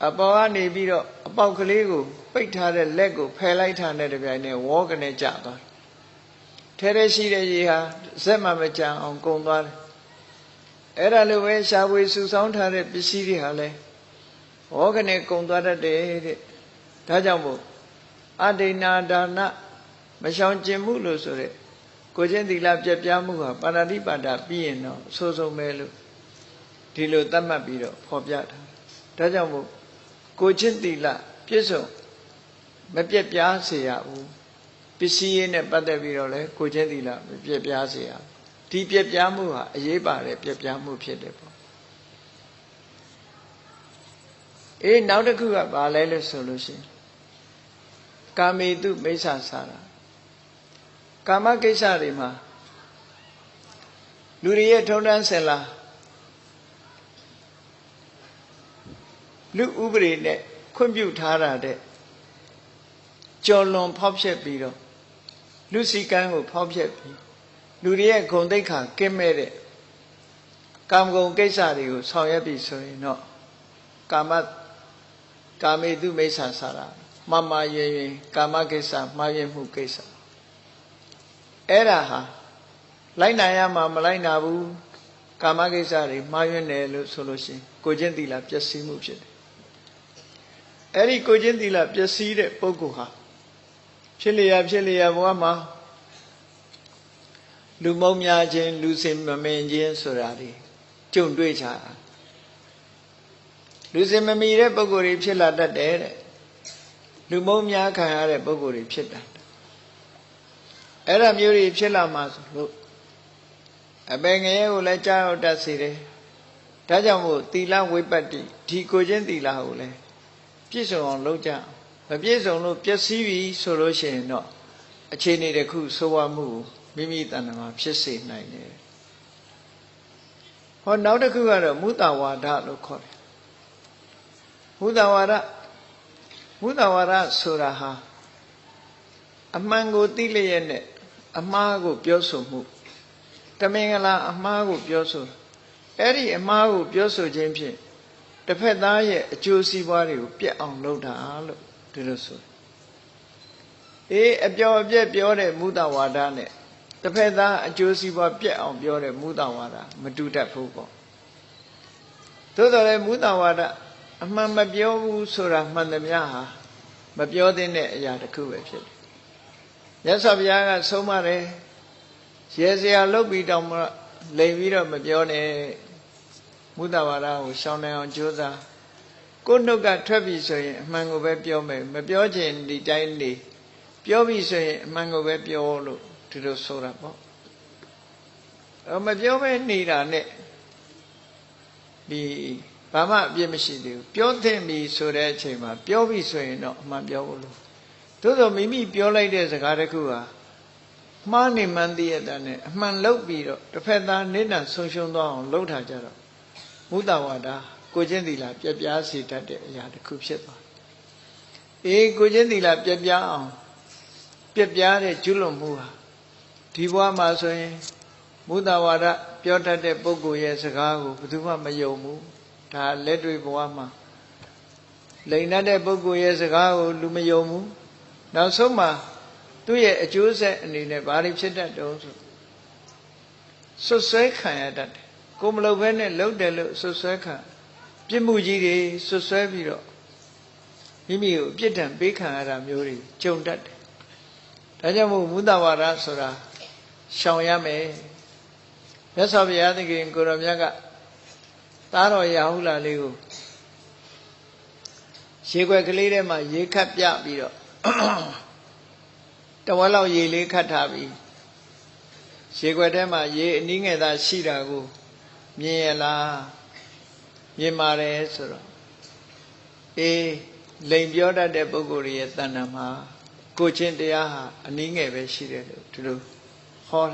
အပေါ်ကနေပြီးတော့အပေါက်ကလေးကိုပိတ်ထားတဲ့လက်ကိုဖယ်လိုက်တာနဲ့တပြိုင်နက်ဝေါကနေကျသွားတယ်ထဲထဲရှိတဲ့ရေဟာဇက်မှမကြံအောင်ကုန်သွားတယ်အဲ့ဒါလိုပဲရှားဝေစုဆောင်းထားတဲ့ပစ္စည်းတွေဟာလဲဝ ဘောကနေကုံသွားတတ်တယ်တဲ့ဒါကြောင့်မို့အဒိဏဒါနမရှောင်ကျင်မှုလို့ဆိုတဲ့ကိုချင်းသီလပြည့်ပြားမှုဟာပါဏာတိပါဒပြီးရင်တော့အဆိုးဆုံးပဲလို့ဒီလိုသတ်မှတ်ပြီးတော့ဖော်ပြတာဒါကြောင့်မို့ကိုချင်းသီလပြည့်စုံမပြည့်ပြားစေရဘူးပစ္စည်းရေးနဲ့ပတ်သက်ပြီးတော့လဲကိုချင်းသီလမပြည့်ပြားစေရဒီပြည့်ပြားမှုဟာအရေးပါတဲ့ပြည့်ပြားမှုဖြစ်တယ်ပေါ့နောက်တစ်ခုကဘာလဲလို့ဆိုလို့ရှိရင်ကာမေတုမိစ္ဆာစာရကာမကိစ္စတွေမှာလူတွေရဲ့ထုံးတမ်းစဉ်လာလူဥပဒေနဲ့ခွင့်ပြုထားတာတဲ့ကျော်လွန်ဖောက်ဖျက်ပြီးတော့လူစည်းကမ်းကိုဖောက်ဖျက်ပြီးလူတွေရဲ့ဂုဏ်သိက္ခာကင်းမဲ့တဲ့ကာမဂုဏ်ကိစ္စတွေကိုဆောင်ရွက်ပြီးဆိုရင်တော့ကာမေတုမိစ္ဆာစာရမှားရွင်ကာမကိစ္စမှားရွင်မှုကိစ္စအဲ့ဒါဟာလိုက်နိုင်ရမှာမလိုက်နာဘူးကာမကိစ္စတွေမှားရွင်တယ်လို့ဆိုလို့ရှိရင်ကိုချင်းသီလပျက်စီးမှုဖြစ်တယ်အဲ့ဒီကိုချင်းသီလပျက်စီးတဲ့ပုဂ္ဂိုလ်ဟာဖြစ်လျာဘဝမှာလူမုံများခြင်းလူစင်မမင်ခြင်းဆိုတာတွေကြုံတွေ့ကြလူစင်မမီတဲ့ပုဂ္ဂိုလ်တွေဖြစ်လာတတ်တယ်တဲ့လူမုံများခံရတဲ့ပုဂ္ဂိုလ်တွေဖြစ်တာအဲ့ဒါမျိုးတွေဖြစ်လာမှာဆိုလို့အပင်ငရဲကိုလည်းကြားရောက်တတ်စေတယ်ဒါကြောင့်မို့သီလဝိပတ္တိဒီကိုချင်းသီလကိုလည်းပြည့်စုံအောင်လုပ်ကြမပြည့်စုံလို့ပျက်စီးပြီဆိုလို့ရှိရင်တော့အခြေအနေတစ်ခုဆိုးဝါးမှုမိမိတဏ္ဍာမှာဖြစ်စေနိုင်တယ်ဟောနောက်တစ်ခုကတော့မုသဝါဒလို့ခေါ်တယ်မုသဝါဒဆိုတာဟာအမှန်ကိုသိလျက်နဲ့အမှားကိုပြောဆိုမှုတမင်္ဂလာအမှားကိုပြောဆိုအဲ့ဒီအမှားကိုပြောဆိုခြင်းဖြင့်တစ်ဖက်သားရဲ့အကျိုးစီးပွားတွေကိုပြတ်အောင်လုပ်တာလို့ဒီလိုဆိုအပျော်အပြက်ပြောတဲ့မုသဝါဒနဲ့တစ်ဖက်သားအကျိုးစီးပွားပြတ်အောင်ပြောတဲ့မုသဝါဒမတူတတ်ဘူးပေါ့သို့တော်လည်းမုသဝါဒအမှန်မပြောဘူးဆိုတာမှန်သမျှဟာမပြောသင့်တဲ့အရာတစ်ခုပဲဖြစ်တယ်မြတ်စွာဘုရားကဆုံးမတယ်ရေစရာလုပ်ပြီးတောင်မှလိမ်ပြီးတော့မပြောနဲ့မုသဝါဒကိုရှောင်နိုင်အောင်ကြိုးစားကိုယ်နှုတ်ကထွက်ပြီဆိုရင်အမှန်ကိုပဲပြောမယ်မပြောချင်ဒီတိုင်းနေပြောပြီဆိုရင်အမှန်ကိုပဲပြောလို့ဒီလိုဆိုတာပေါ့မပြောပဲနေတာနဲ့ဒီဘာမှအပြစ်မရှိသေးဘူးပြောသင့်ပြီဆိုတဲ့အချိန်မှာပြောပြီဆိုရင်တော့အမှန်ပြောဖို့လို့သို့သောမိမိပြောလိုက်တဲ့စကားတစ်ခုဟာမှားနေမှန်းသိရတဲ့နဲ့အမှန်လုပ်ပြီးတော့တစ်ဖက်သားနိဒ္ဒဆုံးရှုံးသွားအောင်လုပ်ထားကြတော့မုသဝါဒကိုချင်းသီလပြပြားစေတတ်တဲ့အရာတစ်ခုဖြစ်သွားကိုချင်းသီလပြပြားအောင်ပြပြားတဲ့ကျွလွန်မှုဟာဒီဘဝမှာဆိုရင်မုသဝါဒပြောတတ်တဲ့ပုဂ္ဂိုလ်ရဲ့စကားကိုဘယ်သူမှမယုံဘူးဒါလက်တွေ့ဘဝမှာလိန်တဲ့ပုဂ္ဂိုလ်ရဲ့စကားကိုလူမယုံဘူးနောက်ဆုံးမှာသူ့ရဲ့အကျိုးဆက်အနေနဲ့ဘာတွေဖြစ်တတ်တော့ဆိုဆွဆွဲခံရတတ်တယ်ကိုမလုပ်ဘဲနဲ့လုပ်တယ်လို့ဆွဆွဲခံပြစ်မှုကြီးတွေဆွဆွဲပြီးတော့မိမိကိုအပြစ်ဒဏ်ပေးခံရတာမျိုးတွေကြုံတတ်တယ်ဒါကြောင့်မို့မုသဝါဒဆိုတာရှောင်ရမယ်မြတ်စွာဘုရားသခင်ကိုရောမြတ်ကသားတော်ရာဟုလာလေးကိုရေခွက်ကလေးထဲမှာရေခတ်ပြပြီးတော့တဝက်လောက်ရေလေးခတ်ထားပြီးရေခွက်ထဲမှာရေအနည်းငယ်သာရှိတာကိုမြင်ရလားမြင်ပါတယ်ဆိုတော့လိန်ပြောတတ်တဲ့ပုဂ္ဂိုလ်ရဲ့တဏ္ဍာမှာကိုချင်းတရားဟာအနည်းငယ်ပဲရှိတယ်လို့ဒီလိုဟော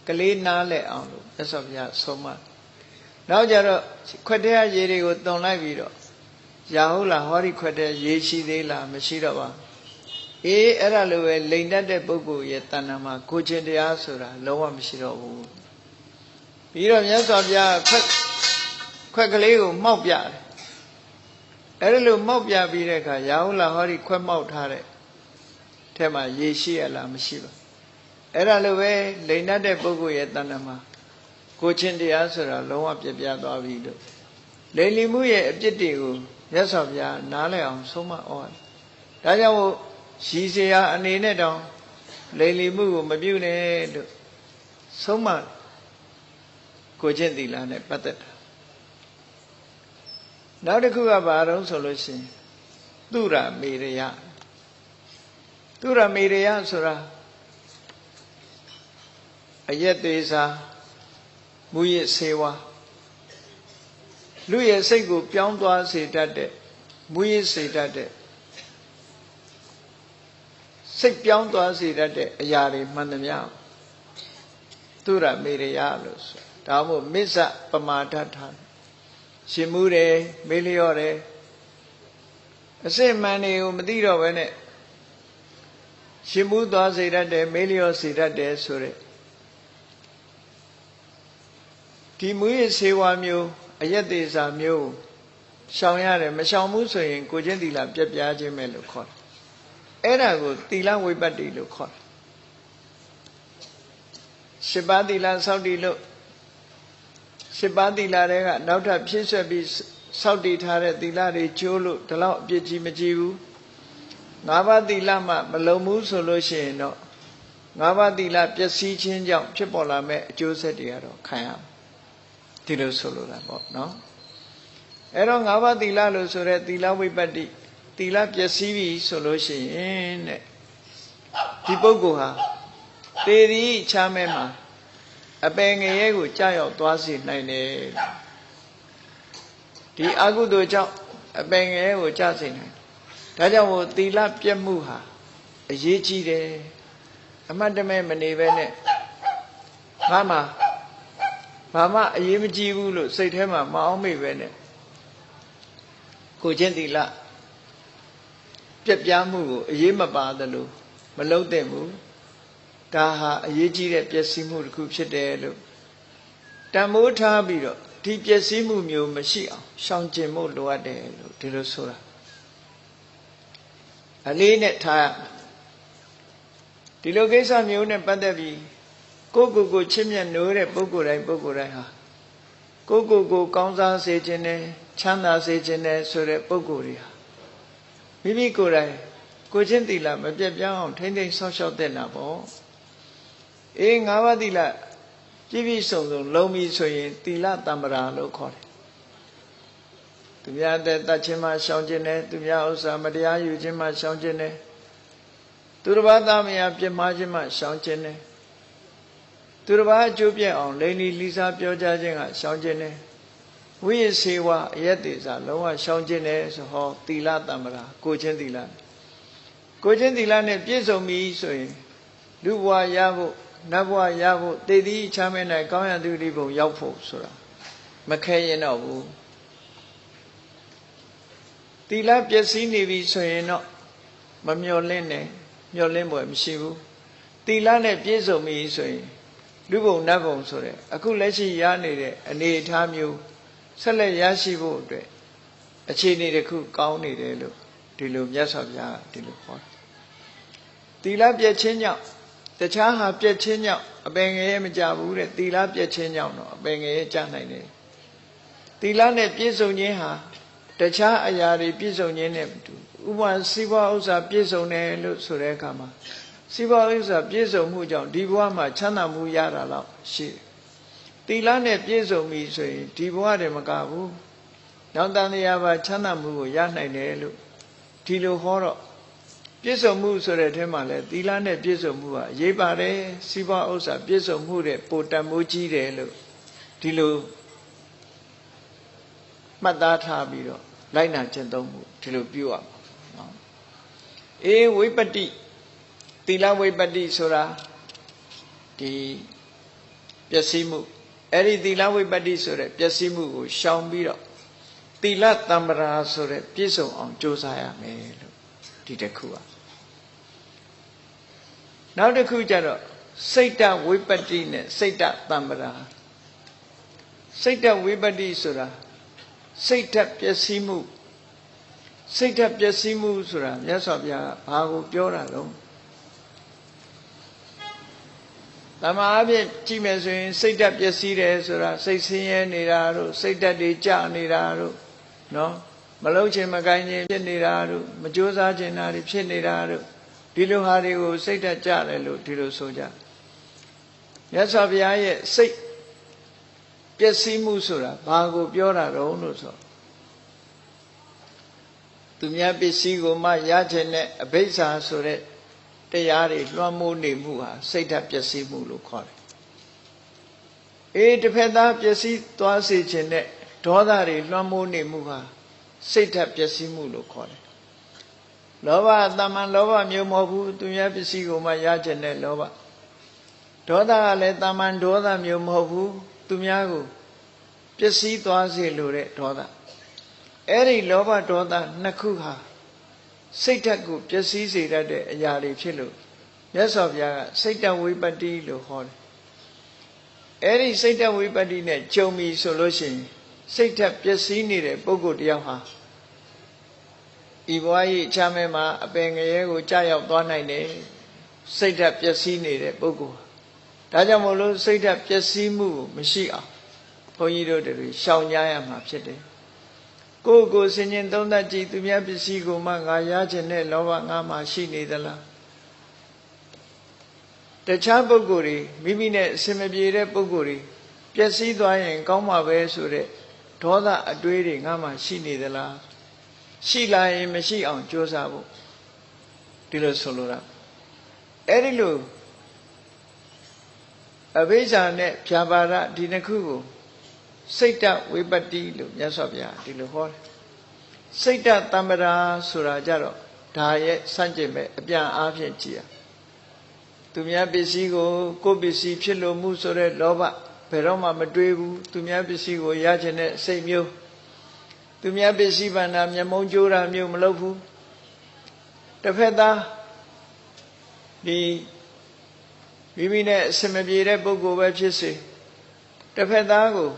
ကလေးနားလဲအောင်လို့မြတ်စွာဘုရားဆုံးမနောက်ကြတော့ခွက်ထဲရေတွေကိုတုံလိုက်ပြီးတော့ရာဟုတ်လားဟောဒီခွက်ထဲရေရှိသေးလားမရှိတော့ပါအဲ့ဒါလိုပဲလိန်တတ်တဲ့ပုဂ္ဂိုလ်ရဲ့တဏ္ဍာမှာကိုချင်းတရားဆိုတာလုံးဝမရှိတော့ဘူးပြီးတော့မြတ်စွာဘုရားခွက်ကလေးကိုမှောက်ပြတယ်အဲ့ဒါလိုမှောက်ပြပြီးတဲ့အခါရာဟုတ်လားဟောဒီခွက်မှောက်ထားတဲ့ထဲမှာရေရှိရလားမရှိပါအဲ့ဒါလိုပဲလိန်တတ်တဲ့ပုဂ္ဂိုလ်ရဲ့တဏ္ဍာမှာကိုချင်းတရားဆိုတာလုံးဝပြပြသွားပြီလို့ လိမ်လည်မှုရဲ့အပြစ်တွေကိုမြတ်စွာဘုရားနားလည်အောင်ဆုံးမဩဝါဒဒါကြောင့်ရည်စရာအနေနဲ့တောင်လိမ်လည်မှုကိုမပြုနဲ့လို့ဆုံးမကိုကျင့်သီလနဲ့ပတ်သက်တာနောက်တစ်ခုကဘာတော့ဆိုလို့ရှိရင်သူရမေရယသူရမေရယဆိုတာအယက်သေးစာမူရစ်ဆေးဝါးလူရဲ့စိတ်ကိုပြောင်းသွားစေတတ်တဲ့မူရစ်စေတတ်တဲ့စိတ်ပြောင်းသွားစေတတ်တဲ့အရာတွေမှန်သမျှသူရမေရယလို့ဆိုဒါမှမဟုတ်မစ္ဆပမာဒထားရှင်မှုတယ်မေးလျော့တယ်အစစ်မှန်တွေကိုမသိတော့ဘဲနဲ့ရှင်မှုသွားစေတတ်တယ်မေးလျော့စေတတ်တယ်ဆိုတဲ့ဒီမူရစေဝါမျိုးအယက်သေးစာမျိုးရှောင်ရတယ်မရှောင်ဘူးဆိုရင်ကိုချင်းသီလပြက်ပြားခြင်းပဲလို့ခေါ်တယ်အဲ့ဒါကိုသီလဝိပတ္တိလို့ခေါ်တယ်ရှစ်ပါးသီလစောင့်တည်လို့ရှစ်ပါးသီလတွေကနောက်ထပ်ဖြည့်ဆွက်ပြီးစောင့်တည်ထားတဲ့သီလတွေကျိုးလို့ဒီလောက်အပြစ်ကြီးမကြီးဘူးငါးပါးသီလမှမလုံဘူးဆိုလို့ရှိရင်တော့ငါးပါးသီလပျက်စီးခြင်းကြောင့်ဖြစ်ပေါ်လာမဲ့အကျိုးဆက်တွေကတော့ခံရမယ်ဒီလိုဆိုလိုတာပေါ့နော်အဲ့တော့ငါးပါးသီလလို့ဆိုရဲသီလဝိပတ္တိသီလပျက်စီးပြီဆိုလို့ရှိရင်တဲ့ဒီပုဂ္ဂိုလ်ဟာသေသည်ချမ်းမဲမှာအပင်ငရဲကိုကြာရောက်သွားစေနိုင်တယ်ဒီအကုသိုလ်ကြောင့်အပင်ငရဲကိုကြာစေနိုင်ဒါကြောင့်မို့သီလပြတ်မှုဟာအရေးကြီးတယ်အမှတ်တမဲ့မနေပဲနဲ့ငါမှဘာမှအရေးမကြီးဘူးလို့စိတ်ထဲမှာမအောင်မိပဲနဲ့ကိုချင်းသီလပြက်ပြားမှုကိုအရေးမပါသလိုမလုံးသင့်ဘူးဒါဟာအရေးကြီးတဲ့ပျက်စီးမှုတစ်ခုဖြစ်တယ်လို့တန်မိုးထားပြီးတော့ဒီပျက်စီးမှုမျိုးမရှိအောင်ရှောင်ကျဉ်ဖို့လိုအပ်တယ်လို့ဒီလိုဆိုတာအလေးနဲ့ထားရဒီလိုကိစ္စမျိုးနဲ့ပတ်သက်ပြီးကိုချစ်မြတ်နိုးတဲ့ပုဂ္ဂိုလ်တိုင်းဟာကိုကောင်းစားစေခြင်းနဲ့ချမ်းသာစေခြင်းနဲ့ဆိုတဲ့ပုဂ္ဂိုလ်တွေဟာမိမိကိုယ်တိုင်ကိုချင်းသီလမပြတ်ပြောင်းအောင်ထိမ့်သိမ်းဆောက်ရှောက်တဲ့နာပေါ့အေးငါးပါးသီလပြည့်ပြည့်စုံစုံလုံးပြီဆိုရင်သီလတမ္ပရာလို့ခေါ်တယ်သူများတဲ့တတ်ခြင်းမှရှောင်ခြင်းနဲ့သူများဥစ္စာမတရားယူခြင်းမှရှောင်ခြင်းနဲ့သူတစ်ပါးသားမယားပြစ်မှားခြင်းမှရှောင်ခြင်းနဲ့သူတစ်ပါးအကျိုးပြည့်အောင်လိန်လီလိစားပြောကြခြင်းကရှောင်ခြင်းနဲ့ဝိရစေဝအယက်သေးစာလုံးဝရှောင်ခြင်းနဲ့ဆိုဟောသီလတမ္ပရာကိုချင်းသီလနဲ့ပြည့်စုံပြီဆိုရင်လူဘဝရဖို့နတ်ဘဝရဖို့တေတိချမ်းမဲနိုင်ကောင်းရသူတိဘုံရောက်ဖို့ဆိုတာမခဲရင်တော့ဘူးသီလပျက်စီးနေပြီဆိုရင်တော့မမျော်လင့်နဲ့မျော်လင့်ပွဲမရှိဘူးသီလနဲ့ပြည့်စုံပြီဆိုရင်လူဘုံနတ်ဘုံဆိုတဲ့အခုလက်ရှိရနေတဲ့အနေအထားမျိုးဆက်လက်ရရှိဖို့အတွက်အခြေအနေတစ်ခုကောင်းနေတယ်လို့ဒီလိုမြတ်စွာဘုရားဒီလိုဟောသီလပြည့်ခြင်းကြောင့်တခြားဟာပြည့်ခြင်းကြောင့်အပင်ငရဲမကြဘူးတဲ့သီလပြည့်ခြင်းကြောင့်တော့အပင်ငရဲကြနိုင်တယ်သီလနဲ့ပြည့်စုံခြင်းဟာတခြားအရာတွေပြည့်စုံခြင်းနဲ့ဥပမာစီးပွားဥစ္စာပြည့်စုံတယ်လို့ဆိုတဲ့အခါမှာစီးပွားဥစ္စာပြည့်စုံမှုကြောင့်ဒီဘဝမှာချမ်းသာမှုရတာတော့ရှိတယ်သီလနဲ့ပြည့်စုံပြီဆိုရင်ဒီဘဝတည်းမကဘူးနောက်တန်တရားပါချမ်းသာမှုကိုရနိုင်တယ်လို့ဒီလိုဟောတော့ပြည့်စုံမှုဆိုတဲ့အထက်မှာလဲသီလနဲ့ပြည့်စုံမှုဟာအရေးပါတယ်စီးပွားဥစ္စာပြည့်စုံမှုတဲ့ပိုတန်မိုးကြီးတယ်လို့ဒီလိုမှတ်သားထားပြီးတော့လိုက်နာကျင့်သုံးမှုဒီလိုပြုရမှာနော်အေးဝိပတ္တိသီလဝိပတ္တိဆိုတာဒီပျက်စီးမှုအဲ့ဒီသီလဝိပတ္တိဆိုတဲ့ပျက်စီးမှုကိုရှောင်ပြီးတော့သီလတမ္ပရာဆိုတဲ့ပြည့်စုံအောင်ကြိုးစားရမယ်လို့ဒီတစ်ခုပါနောက်တစ်ခုကျတော့စိတ်တဝိပတ္တိနဲ့စိတ်တတမ္ပရာစိတ်တဝိပတ္တိဆိုတာစိတ်ဓာတ်ပျက်စီးမှုဆိုတာမြတ်စွာဘုရားဘာကိုပြောတာလဲဘ တမန်အဖြစ်ကြည့်မယ်ဆိုရင်စိတ်ဓာတ်ပျက်စီးတယ်ဆိုတာစိတ်ဆင်းရဲနေတာတို့စိတ်ဓာတ်တွေကျနေတာတို့နော်မလုံးချင်မကိုင်းချင်ဖြစ်နေတာတို့မကြိုးစားချင်တာတွေဖြစ်နေတာတို့ဒီလိုဟာတွေကိုစိတ်ဓာတ်ကျတယ်လို့ဒီလိုဆိုကြမြတ်စွာဘုရားရဲ့စိတ်ပျက်စီးမှုဆိုတာဘာကိုပြောတာတော့လို့ဆိုသူများပစ္စည်းကိုမှရချင်တဲ့အဘိဓါဆိုတဲ့တရားတွေလွှမ်းမိုးနေမှုဟာစိတ်ဓာတ်ပျက်စီးမှုလို့ခေါ်တယ်တစ်ဖက်သားပျက်စီးသွားစေခြင်းနဲ့ဒေါသတွေလွှမ်းမိုးနေမှုဟာစိတ်ဓာတ်ပျက်စီးမှုလို့ခေါ်တယ်လောဘတမန်လောဘမျိုးမဟုတ်ဘူးသူများပစ္စည်းကိုမှရချင်တဲ့လောဘဒေါသကလည်းတမန်ဒေါသမျိုးမဟုတ်ဘူးသူများကိုပျက်စီးသွားစေလိုတဲ့ဒေါသအဲ့ဒီလောဘဒေါသနှစ်ခုဟာစိတ်ဓာတ်ကိုပျက်စီးစေတတ်တဲ့အရာတွေဖြစ်လို့မြတ်စွာဘုရားကစိတ်တဝိပတ္တိလို့ဟောတယ်အဲ့ဒီစိတ်တဝိပတ္တိနဲ့ကြုံပြီဆိုလို့ရှိရင်စိတ်ဓာတ်ပျက်စီးနေတဲ့ပုဂ္ဂိုလ်တယောက်ဟာဤဘဝကြီးချမ်းမဲမှာအပင်ငရဲကိုကြာရောက်သွားနိုင်တယ်စိတ်ဓာတ်ပျက်စီးနေတဲ့ပုဂ္ဂိုလ်ဒါကြောင့်မို့လို့စိတ်ဓာတ်ပျက်စီးမှုကိုမရှိအောင်ဘုန်းကြီးတို့တွေရှောင်ကြရမှာဖြစ်တယ်ကိုယ်ဆင်ញင်သုံးသပ်ကြည့်သူများပစ္စည်းကိုမှငါရခြင်းနဲ့လောဘငါမှရှိနေသလားတခြားပုဂ္ဂိုလ်တွေမိမိနဲ့အစင်မပြေတဲ့ပုဂ္ဂိုလ်တွေပျက်စီးသွားရင်ကောင်းမှာပဲဆိုတဲ့ဒေါသအတွေးတွေငါမှရှိနေသလားရှိလာရင်မရှိအောင်ကြိုးစားဖို့ဒီလိုဆိုလိုတာအဲ့ဒီလိုအဘိဇာနဲ့ဖြာပါဒဒီနှစ်ခုကိုစိတ်တဝိပတ္တိလို့မြတ်စွာဘုရားဒီလိုဟောတယ်စိတ်တတမ္ပရာဆိုတာကြတော့ဒါရဲ့စန့်ကျင်မဲ့အပြန်အားဖြင့်ကြည်ရသူများပစ္စည်းကိုကိုယ်ပစ္စည်းဖြစ်လို့မှုဆိုတဲ့လောဘဘယ်တော့မှမတွေးဘူးသူများပစ္စည်းကိုရချင်တဲ့စိတ်မျိုးသူများပစ္စည်းဗန္ဒာမျက်မုံကြိုးတာမျိုးမလုပ်ဘူးတစ်ဖက်သားဒီမိမိနဲ့အစမပြေတဲ့ပုဂ္ဂိုလ်ပဲဖြစ်စေတစ်ဖက်သားကို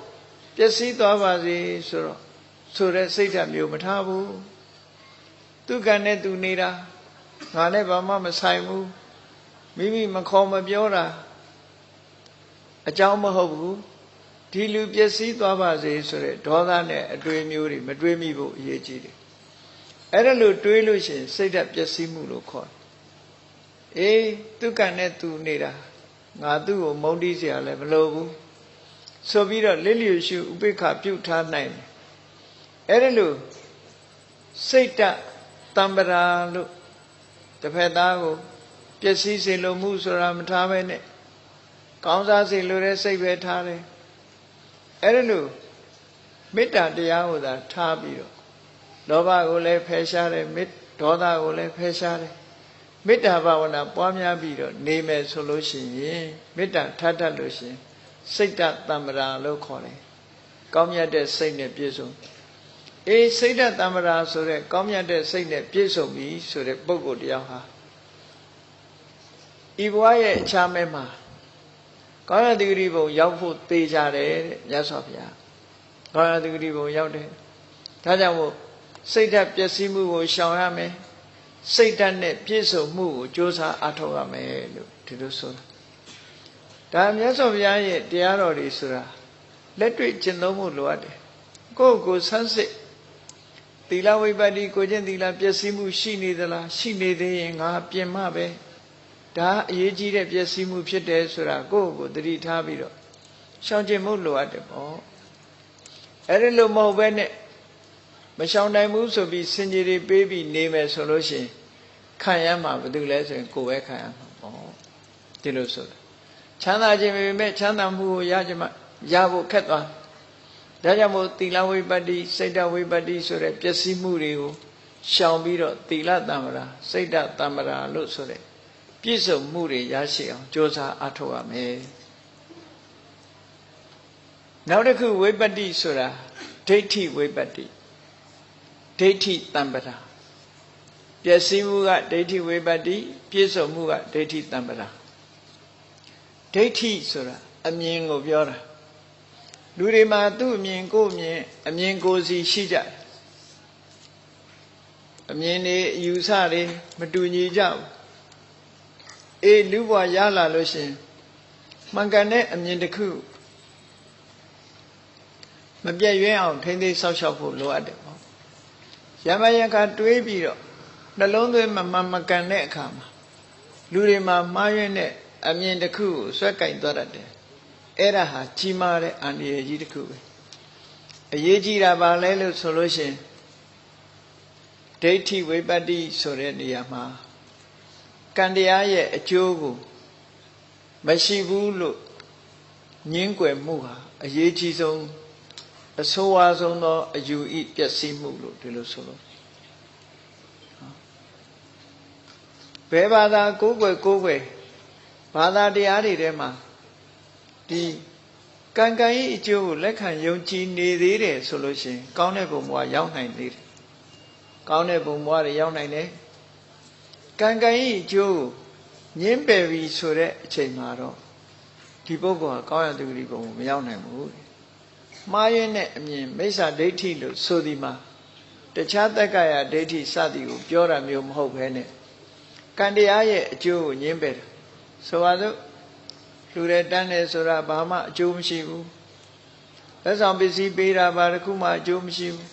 ပျက်စီးသွားပါစေဆိုတဲ့စိတ်ဓာတ်မျိုးမထားဘူးသူကံနဲ့သူနေတာငါနဲ့ဘာမှမဆိုင်ဘူးမိမိမခေါ်မပြောတာအကြောင်းမဟုတ်ဘူးဒီလူပျက်စီးသွားပါစေဆိုတဲ့ဒေါသနဲ့အတွေးမျိုးတွေမတွေးမိဖို့အရေးကြီးတယ်အဲ့ဒါလို့တွေးလို့ရှိရင်စိတ်ဓာတ်ပျက်စီးမှုလို့ခေါ်တယ်သူကံနဲ့သူနေတာငါသူ့ကိုမုန်းတီးเสียလည်းမလိုဘူးဆိုပြီးတော့လစ်လျူရှုဥပိ္ပခပြုထားနိုင်တယ်အဲ့ဒါလို့စိတ်တတမ္ပရာလို့တစ်ဖက်သားကိုပျက်စီးစေလိုမှုဆိုတာမထားပဲနဲ့ကောင်းစားစေလိုတဲ့စိတ်ပဲထားတယ်အဲ့ဒါလို့မေတ္တာတရားကိုသာထားပြီးတော့လောဘကိုလည်းဖယ်ရှားတယ်ဒေါသကိုလည်းဖယ်ရှားတယ်မေတ္တာဘာဝနာပွားများပြီးတော့နေမယ်ဆိုလို့ရှိရင်မေတ္တာထပ်တတ်လို့ရှိရင်စိတ်တတမ္ပရာလို့ခေါ်တယ်ကောင်းမြတ်တဲ့စိတ်နဲ့ပြည့်စုံစိတ်တတမ္ပရာဆိုတဲ့ကောင်းမြတ်တဲ့စိတ်နဲ့ပြည့်စုံပြီဆိုတဲ့ပုဂ္ဂိုလ်တယောက်ဟာဤဘဝရဲ့အခြားမဲ့မှာကောင်းရတိဂရိဘုံရောက်ဖို့သေချာတယ်တဲ့မြတ်စွာဘုရားကောင်းရတိဂရိဘုံရောက်တယ်ဒါကြောင့်မို့စိတ်ဓာတ်ပျက်စီးမှုကိုရှောင်ရမယ်စိတ်ဓာတ်နဲ့ပြည့်စုံမှုကိုကြိုးစားအားထုတ်ရမယ်လို့ဒီလိုဆိုတာဒါမြတ်စွာဘုရားရဲ့တရားတော်တွေဆိုတာလက်တွေ့ကျင့်သုံးဖို့လိုအပ်တယ်ကိုယ့်ကိုဆန်းစစ်သီလဝိပတ္တိကိုကျင့်သီလပျက်စီးမှုရှိနေသလားရှိနေသေးရင်ငါပြင်မှပဲဒါအရေးကြီးတဲ့ပျက်စီးမှုဖြစ်တယ်ဆိုတာကိုယ့်ကိုသတိထားပြီးတော့ရှောင်ကျဉ်မှုလိုအပ်တယ်ပေါ့အဲ့ဒီလိုမဟုတ်ဘဲနဲ့မရှောင်နိုင်ဘူးဆိုပြီးစင်ကြီးတွေပေးပြီးနေမယ်ဆိုလို့ရှိရင်ခံရမှာဘာလို့လဲဆိုရင်ကိုယ်ပဲခံရမှာပေါ့ဒီလိုဆိုတာချမ်းသာခြင်းပဲမဲ့ချမ်းသာမှုကိုရဖို့ခက်သွားဒါကြောင့်မို့သီလဝိပတ္တိစိတ်တဝိပတ္တိဆိုတဲ့ပျက်စီးမှုတွေကိုရှောင်ပြီးတော့သီလတမ္ပရာစိတ်တတမ္ပရာလို့ဆိုတဲ့ပြည့်စုံမှုတွေရရှိအောင်ကြိုးစားအားထုတ်ရမယ်နောက်တစ်ခုဝိပတ္တိဆိုတာဒိဋ္ဌိဝိပတ္တိဒိဋ္ဌိတမ္ပရာပျက်စီးမှုကဒိဋ္ဌိဝိပတ္တိပြည့်စုံမှုကဒိဋ္ဌိတမ္ပရာဒိဋ္ဌိဆိုတာအမြင်ကိုပြောတာလူတွေမှာသူ့အမြင်ကိုယ်အမြင်ကိုယ်စီရှိကြတယ်အမြင်တွေအယူဆတွေမတူညီကြဘူးလူဘဝရလာလို့ရှင် မှန်ကန်တဲ့အမြင်တစ်ခုမပြည့်ရွံ့အောင်ထိမ့်သိမ်းဆောက်ရှောက်ဖို့လိုအပ်တယ်ပေါ့ရမယခတွေးပြီးတော့နှလုံးသွင်းမကန်တဲ့အခါမှာလူတွေမှာမှားယွင်းတဲ့အမြင်တစ်ခုကိုဆွဲကင်သွားတတ်တယ်အဲ့ဒါဟာကြီးမားတဲ့အန္တရာယ်ကြီးတစ်ခုပဲအရေးကြီးတာပါလဲလို့ဆိုလို့ရှိရင်ဒိဋ္ဌိဝိပတ္တိဆိုတဲ့နေရာမှာကံတရားရဲ့အကျိုးကိုမရှိဘူးလို့ငင်းကွယ်မှုဟာအရေးကြီးဆုံးအဆိုးဝါးဆုံးသောအယူဤပျက်စီးမှုလို့ဒီလိုဆိုလို့ဘယ်ဘာသာကိုးကွယ်ဘာသာတရားတွေထဲမှာဒီကံဤအကျိုးကိုလက်ခံယုံကြည်နေသေးတယ်ဆိုလို့ရှိရင်ကောင်းတဲ့ဘုံဘဝရောက်နိုင်သေးတယ်ကောင်းတဲ့ဘုံဘဝတွေရောက်နိုင်တယ်ကံဤအကျိုးကိုညှင်းပယ်ပြီးဆိုတဲ့အချိန်မှာတော့ဒီပုဂ္ဂိုလ်ဟာကောင်းရသူဂတိဘုံကိုမရောက်နိုင်ဘူးမှားယွင်းတဲ့အမြင်မိစ္ဆာဒိဋ္ဌိလို့ဆိုဒီမှာတခြားတက္ကရာဒိဋ္ဌိစသည်ကိုပြောတာမျိုးမဟုတ်ဘဲနဲ့ကံတရားရဲ့အကျိုးကိုညှင်းပယ်တယ်ဆိုပါစို့လူတွေတန်းတယ်ဆိုတာဘာမှအကျိုးမရှိဘူးလက်ဆောင်ပစ္စည်းပေးတာဘာတစ်ခုမှအကျိုးမရှိဘူး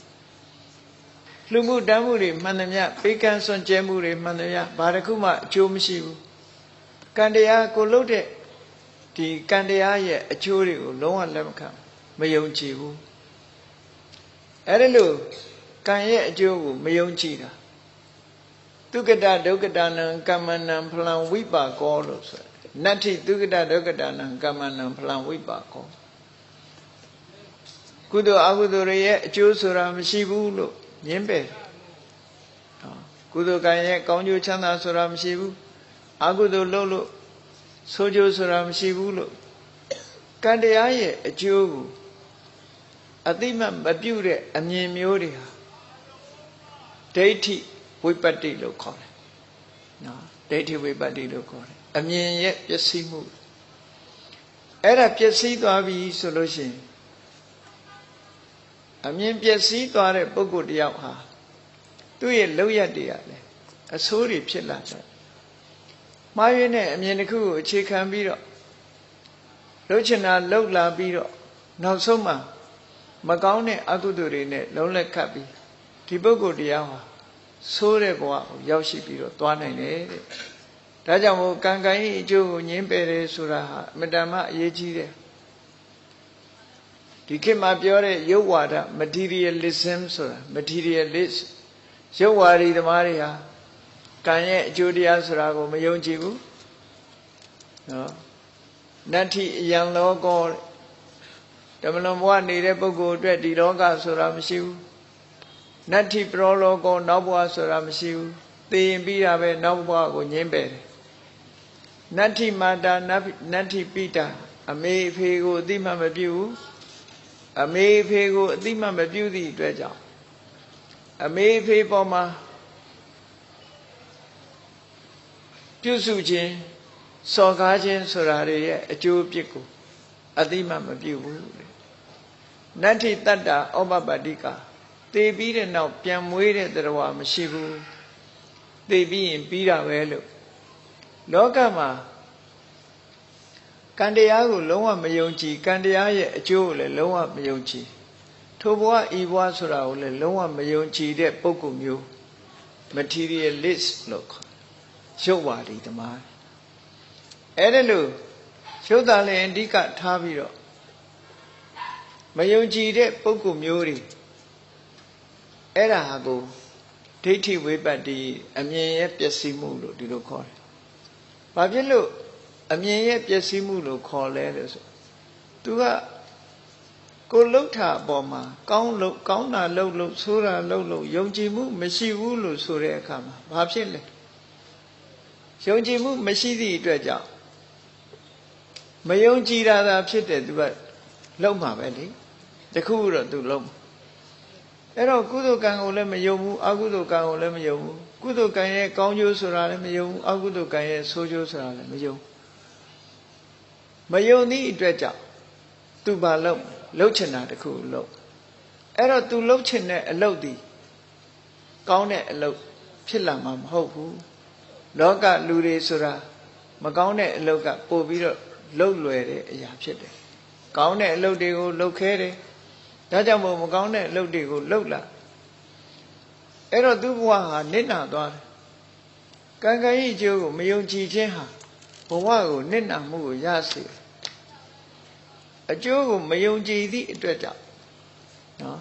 လူမှုတန်းမှုတွေမှန်သမျှပေးကမ်းစွန့်ကြဲမှုတွေမှန်သမျှဘာတစ်ခုမှအကျိုးမရှိဘူးကံတရားကိုလုပ်တဲ့ဒီကံတရားရဲ့အကျိုးတွေကိုလုံးဝလက်မခံမယုံကြည်ဘူးအဲ့ဒါလို့ကံရဲ့အကျိုးကိုမယုံကြည်တာဒုက္ကတဒုက္ကတနံကမ္မနံဖလံဝိပါကောလို့ဆိုနတ္ထိဒုက္ကတဒုက္ကတနံကမ္မနံဖလံဝိပါကောကုသိုလ်အကုသိုလ်ရဲ့အကျိုးဆိုတာမရှိဘူးလို့ညင်းပယ်ကုသိုလ်ကံရဲ့ကောင်းကျိုးချမ်းသာဆိုတာမရှိဘူးအကုသိုလ်လုပ်လို့ဆိုးကျိုးဆိုတာမရှိဘူးလို့ကံတရားရဲ့အကျိုးကိုအတိမတ်မပြုတ်တဲ့အမြင်မျိုးတွေဟာဒိဋ္ဌိဝိပတ္တိလို့ခေါ်တယ်နော်ဒိဋ္ဌိဝိပတ္တိလို့ခေါ်တယ်အမြင်ရဲ့ပျက်စီးမှုအဲ့ဒါပျက်စီးသွားပြီဆိုလို့ရှိရင်အမြင်ပျက်စီးသွားတဲ့ပုဂ္ဂိုလ်တယောက်ဟာသူ့ရဲ့လောက်ရတွေရတယ်အဆိုးတွေဖြစ်လာတယ်မှားယွင်းတဲ့အမြင်တစ်ခုကိုအခြေခံပြီးတော့လှုပ်ချင်တာလှုပ်လာပြီးတော့နောက်ဆုံးမှာမကောင်းတဲ့အကုသိုလ်တွေနဲ့လုံးလက်ခတ်ပြီးဒီပုဂ္ဂိုလ်တရားဟာဆိုးတဲ့ဘဝကိုရောက်ရှိပြီးတော့သွားနိုင်တယ်တဲ့ဒါကြောင့်မို့ကံကံ၏အကျိုးကိုညှင်းပယ်တယ်ဆိုတာဟာအမတန်မှအရေးကြီးတယ်ဒီခေတ်မှာပြောတဲ့ရုပ်ဝါဒ materialism ဆိုတာ materialist ရုပ်ဝါဒီသမားတွေဟာကံရဲ့အကျိုးတရားဆိုတာကိုမယုံကြည်ဘူးနော်နတ္ထိအယံလောကောဓမ္မလွန်ဘဝနေတဲ့ပုဂ္ဂိုလ်အတွက်ဒီလောကဆိုတာမရှိဘူးနတ္ထိပရောလောကောနောက်ဘဝဆိုတာမရှိဘူးသိရင်ပြီးတာပဲနောက်ဘဝကိုညှင်းပယ်တယ်နတ္ထိမာတာနတ္ထိပိတာအမေအဖေကိုအတိမမပြုဘူးအမေအဖေကိုအတိမမပြုသည့်အတွက်ကြောင့်အမေအဖေပေါ်မှာပြုစုခြင်းစော်ကားခြင်းဆိုတာတွေရဲ့အကျိုးအပြစ်ကိုအတိမမပြုဘူးနတ္ထိတတ္တဩပပတ္တိကသေပြီးတဲ့နောက်ပြန်မွေးတဲ့တရားမရှိဘူးသေပြီးရင်ပြီးတာပဲလို့လောကမှာကံတရားကိုလုံးဝမယုံကြည်ကံတရားရဲ့အကျိုးကိုလည်းလုံးဝမယုံကြည်ထိုဘဝဤဘဝဆိုတာကိုလည်းလုံးဝမယုံကြည်တဲ့ပုဂ္ဂိုလ်မျိုး materialist လို့ခေါ်ရုပ်ဝါဒီသမားအဲ့ဒါလို့ရုပ်သားလည်းအဓိကထားပြီးတော့မယုံကြည်တဲ့ပုဂ္ဂိုလ်မျိုးတွေအဲ့ဒါဟာကိုဒိဋ္ဌိဝိပတ္တိအမြင်ရဲ့ပျက်စီးမှုလို့ဒီလိုခေါ်တယ်။ဘာဖြစ်လို့အမြင်ရဲ့ပျက်စီးမှုလို့ခေါ်လဲလို့ဆိုသူကကိုလှုပ်တာအပေါ်မှာကောင်းတာလှုပ်ဆိုးတာလှုပ်ယုံကြည်မှုမရှိဘူးလို့ဆိုတဲ့အခါမှာဘာဖြစ်လဲယုံကြည်မှုမရှိသည့်အတွက်ကြောင့်မယုံကြည်တာသာဖြစ်တယ်သူကလှုပ်မှာပဲလေတခုတော့သူလှုပ်အဲ့တော့ကုသိုလ်ကံကိုလည်းမယုံဘူးအကုသိုလ်ကံကိုလည်းမယုံဘူးကုသိုလ်ကံရဲ့ကောင်းကျိုးဆိုတာလည်းမယုံဘူးအကုသိုလ်ကံရဲ့ဆိုးကျိုးဆိုတာလည်းမယုံသည့်အတွက်ကြောင့်သူဘာလှုပ်ချင်တာတခုလှုပ်အဲ့တော့သူလှုပ်ချင်တဲ့အလုပ်ဒီကောင်းတဲ့အလုပ်ဖြစ်လာမှာမဟုတ်ဘူးလောကလူတွေဆိုတာမကောင်းတဲ့အလုပ်ကပို့ပြီးတော့ လှုပ်လွယ်တဲ့အရာဖြစ်တယ်ကောင်းတဲ့အလုပ်တွေကိုလှုပ်ခဲတယ်ဒါကြောင့်မို့မကောင်းတဲ့အလုပ်တွေကိုလှုပ်လာအဲ့တော့သူ့ဘဝဟာနစ်နာသွားတယ်ကံကံဤအကျိုးကိုမယုံကြည်ခြင်းဟာဘဝကိုနစ်နာမှုကိုရစေအကျိုးကိုမယုံကြည်သည့်အတွက်ကြောင့်နော်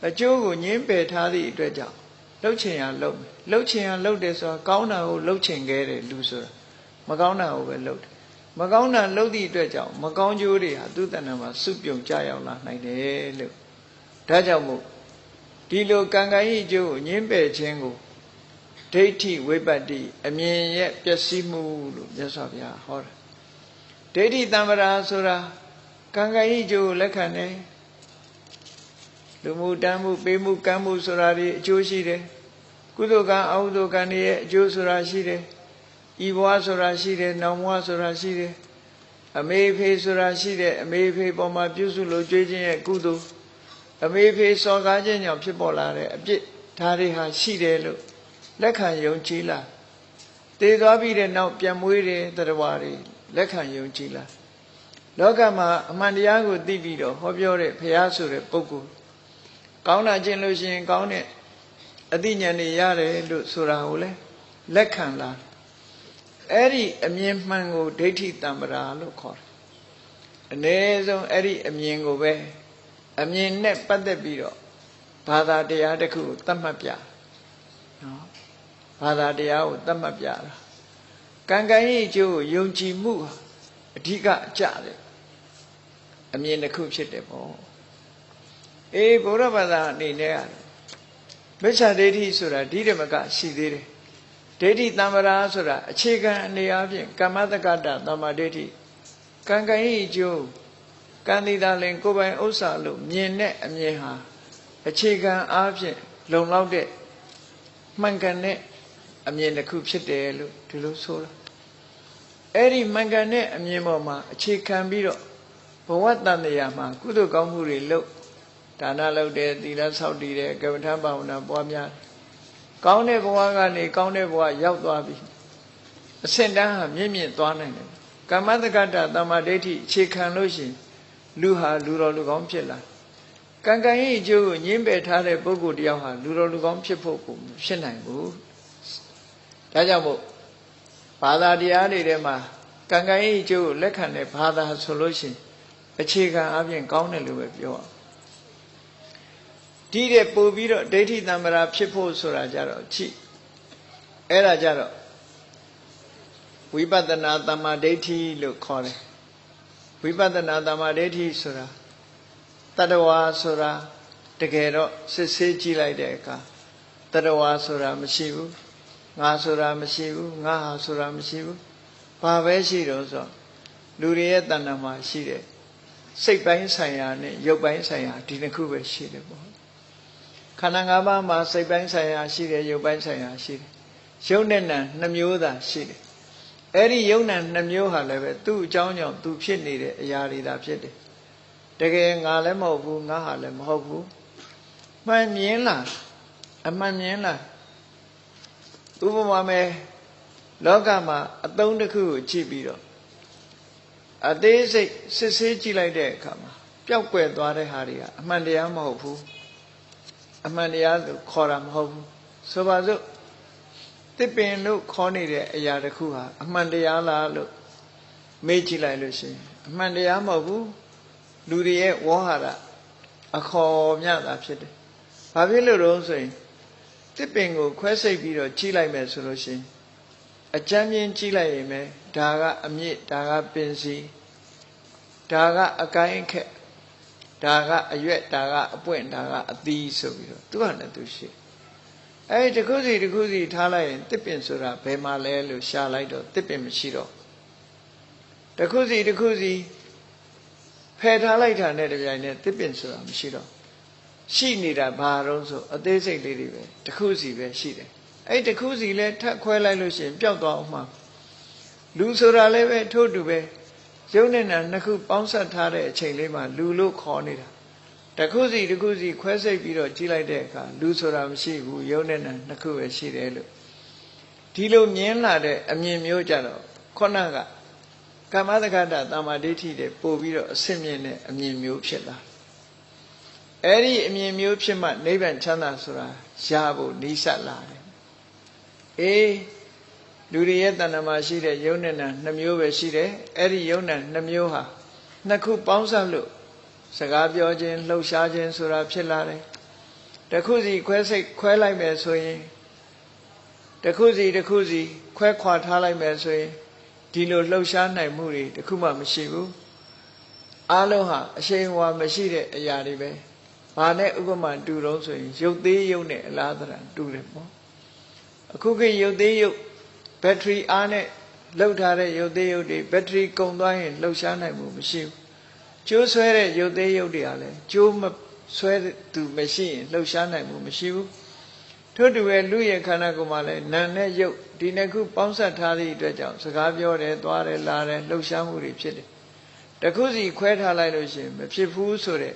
အကျိုးကိုညှင်းပယ်ထားသည့်အတွက်ကြောင့်လှုပ်ချင်ရလှုပ်မယ်လှုပ်ချင်ရလှုပ်တယ်ဆိုတာကောင်းတာကိုလှုပ်ချင်ခဲ့တယ်လူဆိုတာမကောင်းတာကိုပဲလှုပ်တယ်မကောင်းတာလှုပ်သည့်အတွက်ကြောင့်မကောင်းကျိုးတွေဟာသူ့တဏ္ဍာမှာစုပြုံကြရောက်လာနိုင်တယ်လို့ဒါကြောင့်မို့ဒီလိုကံကံဤအကျိုးကိုညှင်းပယ်ခြင်းကိုဒိဋ္ဌိဝိပတ္တိအမြင်ရဲ့ပျက်စီးမှုလို့မြတ်စွာဘုရားဟောတယ်ဒိဋ္ဌိတမ္ပရာဆိုတာကံကံဤအကျိုးကိုလက်ခံတယ်လူမှုတမ်းမှုပေးမှုကမ်းမှုဆိုတာတွေအကျိုးရှိတယ်ကုသိုလ်ကံအကုသိုလ်ကံတွေရဲ့အကျိုးဆိုတာရှိတယ်ဤဘဝဆိုတာရှိတယ်နောင်ဘဝဆိုတာရှိတယ်အမေဖေဆိုတာရှိတယ်အမေဖေပေါ်မှာပြုစုလို့ကြွေးခြင်းရဲ့ကုသိုလ်အမေဖေစော်ကားခြင်းကြောင့်ဖြစ်ပေါ်လာတဲ့အပြစ်ဒါတွေဟာရှိတယ်လို့လက်ခံယုံကြည်လားတည်သွားပြီးတဲ့နောက်ပြန်မွေးတဲ့တရားတွေလက်ခံယုံကြည်လားလောကမှာအမှန်တရားကိုသိပြီးတော့ဟောပြောတဲ့ဘုရားဆိုတဲ့ပုဂ္ဂိုလ်ကောင်းတာကျင့်လို့ရှိရင်ကောင်းတဲ့အသိဉာဏ်တွေရတယ်လို့ဆိုတာကိုလေလက်ခံလားအဲ့ဒီအမြင်မှန်ကိုဒိဋ္ဌိတမ္ပရာလို့ခေါ်တယ်အ ਨੇ ဆုံးအဲ့ဒီအမြင်ကိုပဲအမြင်နဲ့ပတ်သက်ပြီးတော့ဘာသာတရားတစ်ခုကိုသတ်မှတ်ပြနော်ဘာသာတရားကိုသတ်မှတ်ပြတာကံကံဤအကျိုးကိုယုံကြည်မှုအဓိကအကျတယ်အမြင်တစ်ခုဖြစ်တယ်ပေါ့အေးဘုရားဘာသာအနေနဲ့မိစ္ဆာဒိဋ္ဌိဆိုတာဒီဓမ္မကရှိသေးတယ်ဒိဋ္ဌိတမ္ပရာဆိုတာအခြေခံအနေအချင်းကမ္မတက္ကတသမ္မာဒိဋ္ဌိကံကံဤအကျိုးကံတိတာလင်ကိုယ်ပိုင်ဥစ္စာလို့မြင်တဲ့အမြင်ဟာအခြေခံအားဖြင့်လုံလောက်တဲ့မှန်ကန်တဲ့အမြင်တစ်ခုဖြစ်တယ်လို့ဒီလိုဆိုတာအဲ့ဒီမှန်ကန်တဲ့အမြင်ပေါ်မှာအခြေခံပြီးတော့ဘဝတန်တရားမှာကုသိုလ်ကောင်းမှုတွေလုပ်ဒါနလုပ်တယ်သီလဆောက်တည်တယ်ကမ္မထဘာဝနာပွားများကောင်းတဲ့ဘဝကနေကောင်းတဲ့ဘဝရောက်သွားပြီအဆင့်တန်းဟာမြင့်မြင့်သွားနိုင်တယ်ကမ္မတက္ကတသမ္မာဒိဋ္ဌိအခြေခံလို့ရှိရင်လူဟာလူတော်လူကောင်းဖြစ်လာကံကံဤအကျိုးကိုညှင်းပယ်ထားတဲ့ပုဂ္ဂိုလ်တယောက်ဟာလူတော်လူကောင်းဖြစ်ဖို့ကိုဖြစ်နိုင်ဘူးဒါကြောင့်မို့ဘာသာတရားတွေထဲမှာကံကံဤအကျိုးကိုလက်ခံတဲ့ဘာသာဆိုလို့ရှိရင်အခြေခံအပြင်ကောင်းတယ်လို့ပဲပြောအောင်ဒီတဲ့ပို့ပြီးတော့ဒိဋ္ဌိတမ္ပရာဖြစ်ဖို့ဆိုတာကြတော့ချိအဲ့ဒါကြတော့ဝိပဿနာသမ္မာဒိဋ္ဌိလို့ခေါ်တယ်ဝိပဿနာသမ္မာဒိဋ္ဌိဆိုတာတတ္တဝါဆိုတာတကယ်တော့စစ်ဆေးကြည့်လိုက်တဲ့အခါတတ္တဝါဆိုတာမရှိဘူးငါဆိုတာမရှိဘူးငါဟာဆိုတာမရှိဘူးဘာပဲရှိတော့ဆိုလူတွေရဲ့တဏ္ဍာမှာရှိတဲ့စိတ်ပိုင်းဆိုင်ရာနဲ့ရုပ်ပိုင်းဆိုင်ရာဒီနှစ်ခုပဲရှိတယ်ပေါ့ခန္ဓာ၅ပါးမှာစိတ်ပိုင်းဆိုင်ရာရှိတယ်ရုပ်ပိုင်းဆိုင်ရာရှိတယ်ရုပ်နဲ့နာမ်2မျိုးသာရှိတယ်အဲ့ဒီရုပ်နာမ်2မျိုးဟာလည်းပဲသူ့အကြောင်းကြောင့်သူဖြစ်နေတဲ့အရာတွေသာဖြစ်တယ်တကယ်ငါလည်းမဟုတ်ဘူးငါဟာလည်းမဟုတ်ဘူးမှန်မြင်လားအမှန်မြင်လားဥပမာမဲ့လောကမှာအသုံးတစ်ခုကိုကြည့်ပြီးတော့အသေးစိတ်စစ်ဆေးကြည့်လိုက်တဲ့အခါမှာပျောက်ကွယ်သွားတဲ့ဟာတွေကအမှန်တရားမဟုတ်ဘူးအမှန်တရားလို့ခေါ်တာမဟုတ်ဘူးဆိုပါစို့တစ်ပင်လို့ခေါ်နေတဲ့အရာတစ်ခုဟာအမှန်တရားလားလို့မေးကြည့်လိုက်လို့ရှိရင်အမှန်တရားမဟုတ်ဘူးလူတွေရဲ့ဝေါဟာရအခေါ်မြတာဖြစ်တယ်ဘာဖြစ်လို့တော့ဆိုရင်တစ်ပင်ကိုခွဲစိတ်ပြီးတော့ကြည့်လိုက်မယ်ဆိုလို့ရှိရင်အကြမ်းမြင်ကြည့်လိုက်ရင်ပဲဒါကအမြင့်ဒါကပင်စီဒါကအကိုင်းခက်ဒါကအရွက်ဒါကအပွင့်ဒါကအသီးဆိုပြီးတော့သူကလည်းသူရှိအဲဒီတစ်ခုစီတစ်ခုစီထားလိုက်ရင်တစ်ပင်ဆိုတာဘယ်မှာလဲလို့ရှာလိုက်တော့တစ်ပင်မရှိတော့တစ်ခုစီတစ်ခုစီဖယ်ထားလိုက်တာနဲ့တပြိုင်နက်တစ်ပင်ဆိုတာမရှိတော့ရှိနေတာဘာတော့ဆိုအသေးစိတ်လေးတွေပဲတစ်ခုစီပဲရှိတယ်အဲ့တစ်ခုစီလဲထပ်ခွဲလိုက်လို့ရှိရင်ပျောက်သွားအောင်မှလူဆိုတာလည်းပဲထို့တူပဲရုပ်နဲ့နာနှစ်ခုပေါင်းစပ်ထားတဲ့အချိန်လေးမှာလူလို့ခေါ်နေတာတစ်ခုစီတစ်ခုစီခွဲစိတ်ပြီးတော့ကြည့်လိုက်တဲ့အခါလူဆိုတာမရှိဘူးရုပ်နဲ့နာနှစ်ခုပဲရှိတယ်လို့ဒီလိုမြင်လာတဲ့အမြင်မျိုးကြတော့ခုနက ကာမတက္ကတာတမ္မာဒိဋ္ဌိတဲ့ပို့ပြီးတော့အစစ်မြင့်တဲ့အမြင်မျိုးဖြစ်လာအဲ့ဒီအမြင်မျိုးဖြစ်မှနိဗ္ဗာန်ချမ်းသာဆိုတာရဖို့နီးစပ်လာတယ်အေးလူတွေရဲ့တဏ္ဍာမှာရှိတဲ့ယုံနဲ့နာနှစ်မျိုးပဲရှိတယ်အဲ့ဒီယုံနဲ့နှစ်မျိုးဟာနှစ်ခုပေါင်းစပ်လို့စကားပြောခြင်းလှုပ်ရှားခြင်းဆိုတာဖြစ်လာတယ်တစ်ခုစီခွဲစိတ်ခွဲလိုက်မယ်ဆိုရင်တစ်ခုစီခွဲခွာထားလိုက်မယ်ဆိုရင်ဒီလိုလှုပ်ရှားနိုင်မှုတွေတစ်ခုမှမရှိဘူးအားလုံးဟာအရှိန်အဝါမရှိတဲ့အရာတွေပဲဘာနဲ့ဥပမာတူတော့ဆိုရင်ရုပ်သေးရုပ်နဲ့အလားတရတူတယ်ပေါ့အခုခေတ်ရုပ်သေးရုပ်ဘက်ထရီအားနဲ့လှုပ်ထားတဲ့ရုပ်သေးရုပ်တွေဘက်ထရီကုန်သွားရင်လှုပ်ရှားနိုင်မှုမရှိဘူးကျိုးဆွဲတဲ့ရုပ်သေးရုပ်တွေကလည်းကျိုးမဆွဲသူမရှိရင်လှုပ်ရှားနိုင်မှုမရှိဘူးထို့တူပဲလူရဲ့ခန္ဓာကိုယ်မှာလည်းနာနဲ့ရုပ်ဒီနှစ်ခုပေါင်းစပ်ထားသည့်အတွက်ကြောင့်စကားပြောတယ်သွားတယ်လာတယ်လှုပ်ရှားမှုတွေဖြစ်တယ်တခုစီခွဲထားလိုက်လို့ရှိရင်မဖြစ်ဘူးဆိုတဲ့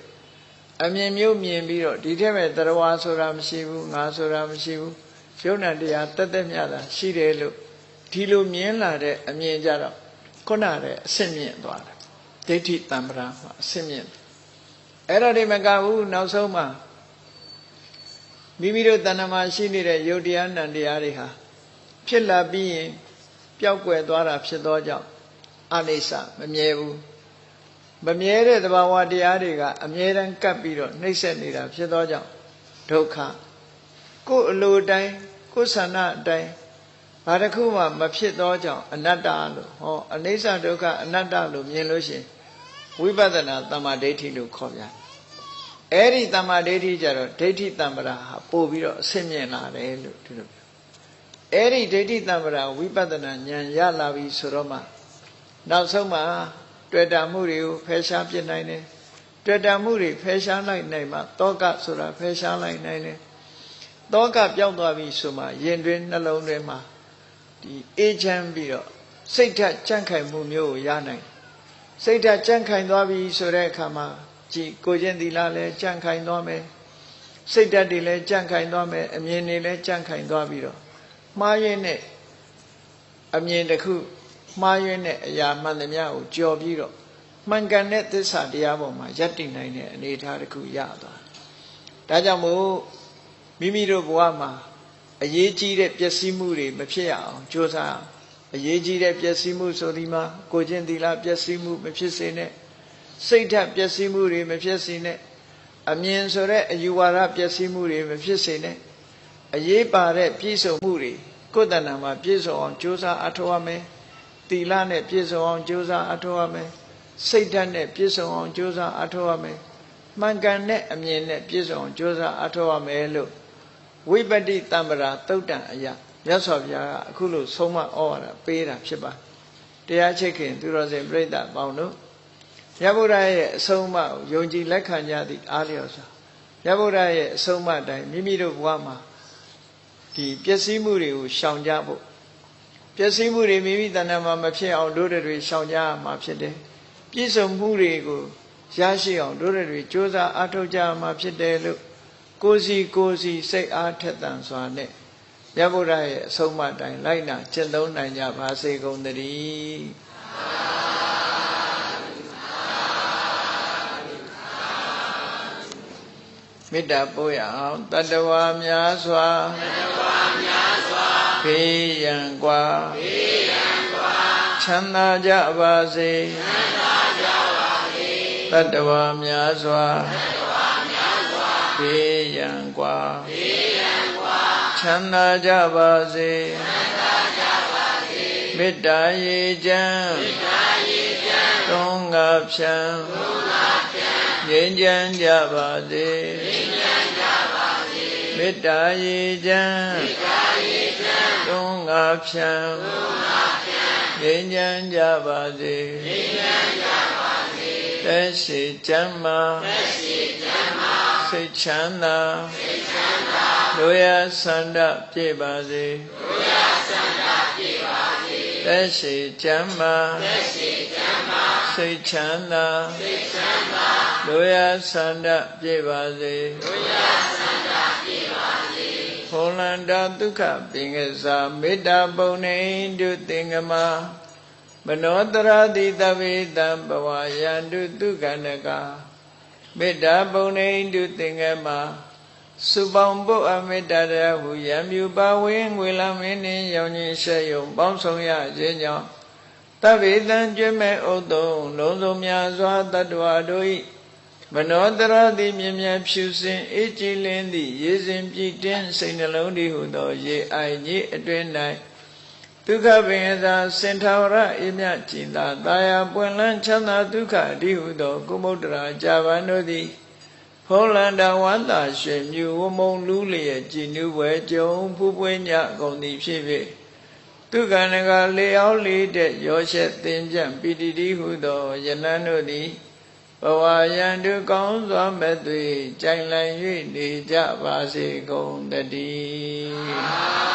အမြင်မျိုးမြင်ပြီးတော့ဒီထက်မဲ့တရားဝါဆိုတာမရှိဘူးငါဆိုတာမရှိဘူးယုံနာတရားတက်တက်မြတာရှိတယ်လို့ဒီလိုမြင်လာတဲ့အမြင်ကြတော့ခုနတဲ့အစစ်မြင့်သွားတယ်ဒိဋ္ဌိတံ္ပရာမှာအစစ်မြင့်အဲ့တော့ဒီမကဘူးနောက်ဆုံးမှာမိမိတို့တဏ္ဍာမှာရှိနေတဲ့ယုတ်တရားနံတရားတွေဟာဖြစ်လာပြီးရင်ပျောက်ကွယ်သွားတာဖြစ်သောကြောင့်အနိစ္စမမြဲဘူးမမြဲတဲ့သဘာဝတရားတွေကအမြဲတမ်းကပ်ပြီးတော့နှိမ့်ဆက်နေတာဖြစ်သောကြောင့်ဒုက္ခကိုယ်အလိုတိုင်းကိုယ်ဆန္ဒအတိုင်းဘာတစ်ခုမှမဖြစ်သောကြောင့်အနတ္တလို့ဟောအနိစ္စဒုက္ခအနတ္တလို့မြင်လို့ရှိရင်ဝိပဿနာတမ္မာဒိဋ္ဌိလို့ခေါ်ပြန်အဲ့ဒီတမ္မာဒိဋ္ဌိကြတော့ဒိဋ္ဌိတံ္ပရာဟာပို့ပြီးတော့အစစ်မြင့်လာတယ်လို့ဒီလိုပြောအဲ့ဒီဒိဋ္ဌိတံ္ပရာဝိပဿနာဉာဏ်ရလာပြီဆိုတော့မှနောက်ဆုံးမှာတွေ့တာမှုတွေကိုဖယ်ရှားပြစ်နိုင်တယ်တွေ့တာမှုတွေဖယ်ရှားလိုက်နိုင်မှတောကဆိုတာဖယ်ရှားလိုက်နိုင်တယ်တောကပြောင်းသွားပြီဆိုမှရင်တွင်နှလုံးတွင်မှာဒီအေးချမ်းပြီးတော့စိတ်ဓာတ်ကြံ့ခိုင်မှုမျိုးကိုရနိုင်စိတ်ဓာတ်ကြံ့ခိုင်သွားပြီဆိုတဲ့အခါမှာကြည်ကိုချင်းသီလလည်းကြံ့ခိုင်သွားမယ်စိတ်ဓာတ်တွေလည်းကြံ့ခိုင်သွားမယ်အမြင်တွေလည်းကြံ့ခိုင်သွားပြီးတော့မှားရင်းနဲ့အမြင်တစ်ခုမှားရင်းနဲ့အရာမှန်သမျှကိုကြော်ပြီးတော့မှန်ကန်တဲ့သစ္စာတရားပေါ်မှာယက်တည်နိုင်တဲ့အနေအထားတစ်ခုရသွားဒါကြောင့်မို့မိမိတို့ဘဝမှာအရေးကြီးတဲ့ပျက်စီးမှုတွေမဖြစ်ရအောင်ကြိုးစားအရေးကြီးတဲ့ပျက်စီးမှုဆိုဒီမှာကိုချင်းသီလပျက်စီးမှုမဖြစ်စေနဲ့စိတ်ဓာတ်ပျက်စီးမှုတွေမဖြစ်စေနဲ့အမြင်ဆိုတဲ့အယူဝါဒပျက်စီးမှုတွေမဖြစ်စေနဲ့အရေးပါတဲ့ပြည့်စုံမှုတွေကိုယ်တဏ္ဍာမှာပြည့်စုံအောင်ကြိုးစားအထောက်အမယ်သီလနဲ့ပြည့်စုံအောင်ကြိုးစားအထောက်အမယ်စိတ်ဓာတ်နဲ့ပြည့်စုံအောင်ကြိုးစားအထောက်အမယ်မှန်ကန်တဲ့အမြင်နဲ့ပြည့်စုံအောင်ကြိုးစားအထောက်အမယ်လို့ဝိပတ္တိတံ္ပရာသုတ်တံအယမြတ်စွာဘုရားကအခုလိုဆုံးမဩဝါဒပေးတာဖြစ်ပါတရားချစ်ခင်သူတော်စင်ပြိဿပေါင်းတို့မြတ်ဗုဒ္ဓရဲ့အဆုံးအမကိုယုံကြည်လက်ခံကြသည့်အားလျော်စွာမြတ်ဗုဒ္ဓရဲ့အဆုံးအမတိုင်းမိမိတို့ဘဝမှာဒီပျက်စီးမှုတွေကိုရှောင်ကြဖို့ပျက်စီးမှုတွေမိမိတဏ္ဍာမှာမဖြစ်အောင်တို့တွေရှောင်ကြရမှာဖြစ်တယ်ပြည့်စုံမှုတွေကိုရရှိအောင်တို့တွေကြိုးစားအားထုတ်ကြရမှာဖြစ်တယ်လို့ကိုယ်စီစိတ်အားထက်သန်စွာနဲ့မြတ်ဗုဒ္ဓရဲ့အဆုံးအမတိုင်းလိုက်နာကျင့်သုံးနိုင်ကြပါစေကုန်သတည်းမေတ္တာပို့ရအောင်တတ္တဝါများစွာဘေးရန်กว่าချမ်းသာကြပါစေတတ္တဝါများစွာဘေးရန်กว่าချမ်းသာကြပါစေမေတ္တာရေချမ်းသုံးငါဖြံငြိမ်းချမ်းကြပါစေမေတ္တာရေချမ်းသုံးငါဖြံငြိမ်းချမ်းကြပါစေသက်ရှိချမ်းသာစိတ်ချမ်းသာတို့ရဆန္ဒပြည့်ပါစေသက်ရှိချမ်းသာစိတ်ချမ်းသာတို့ရဆန္ဒပြည့်ပါစေဟောလန္တာဒုက္ခပင်ကစားမေတ္တာပုံနေတုသင်္ကမ မနောတရာတိတဝေတံဘဝယန္တုတုကန္နကမေတ္တာပုံနေတုသင်္ကမစုပေါင်းပုအမေတ္တာရဟုယံမြူပါဝင်းငွေလမင်းနှင့်ရောင်ကြီးရှက်ယုံပေါင်းဆောင်ရခြင်းကြောင့်တဗ္ဗေတံကျွဲ့မဲ့ဥတုံလုံးစုံများစွာတတ္တဝါတို့၏မနောတရာတိမြင်မြန်ဖြူစင်အေးကြည်လင်းသည့်ရေစဉ်ပြည့်တင်းစိတ်နှလုံးတည်ဟုသောရေအိုင်ကြီးအတွင်၌ဒုက္ခပင်သာစင်ထာဝရအေးမြကြည်သာတာယာပွင့်လန်းချမ်းသာဒုက္ခတည်ဟုသောကုမုဒ္ဒရာဇာဗန်တို့သည်ဖုံးလန္တာဝန္တာရွှေမြူဝမုံလူလျက်ကြည်နူးပွဲကြုံဖူးပွေးညကုန်သည်ဖြစ်၍ဒုက္ခနကလေအောင်လေးတဲ့ရောရှက်သင်ပြန့်ပီတိတိဟုသောယနန်းတို့သည်ဘဝယန္တုကောင်းစွာမဲ့သွေကြိုင်လည်၍နေကြပါစေကုန်တည်း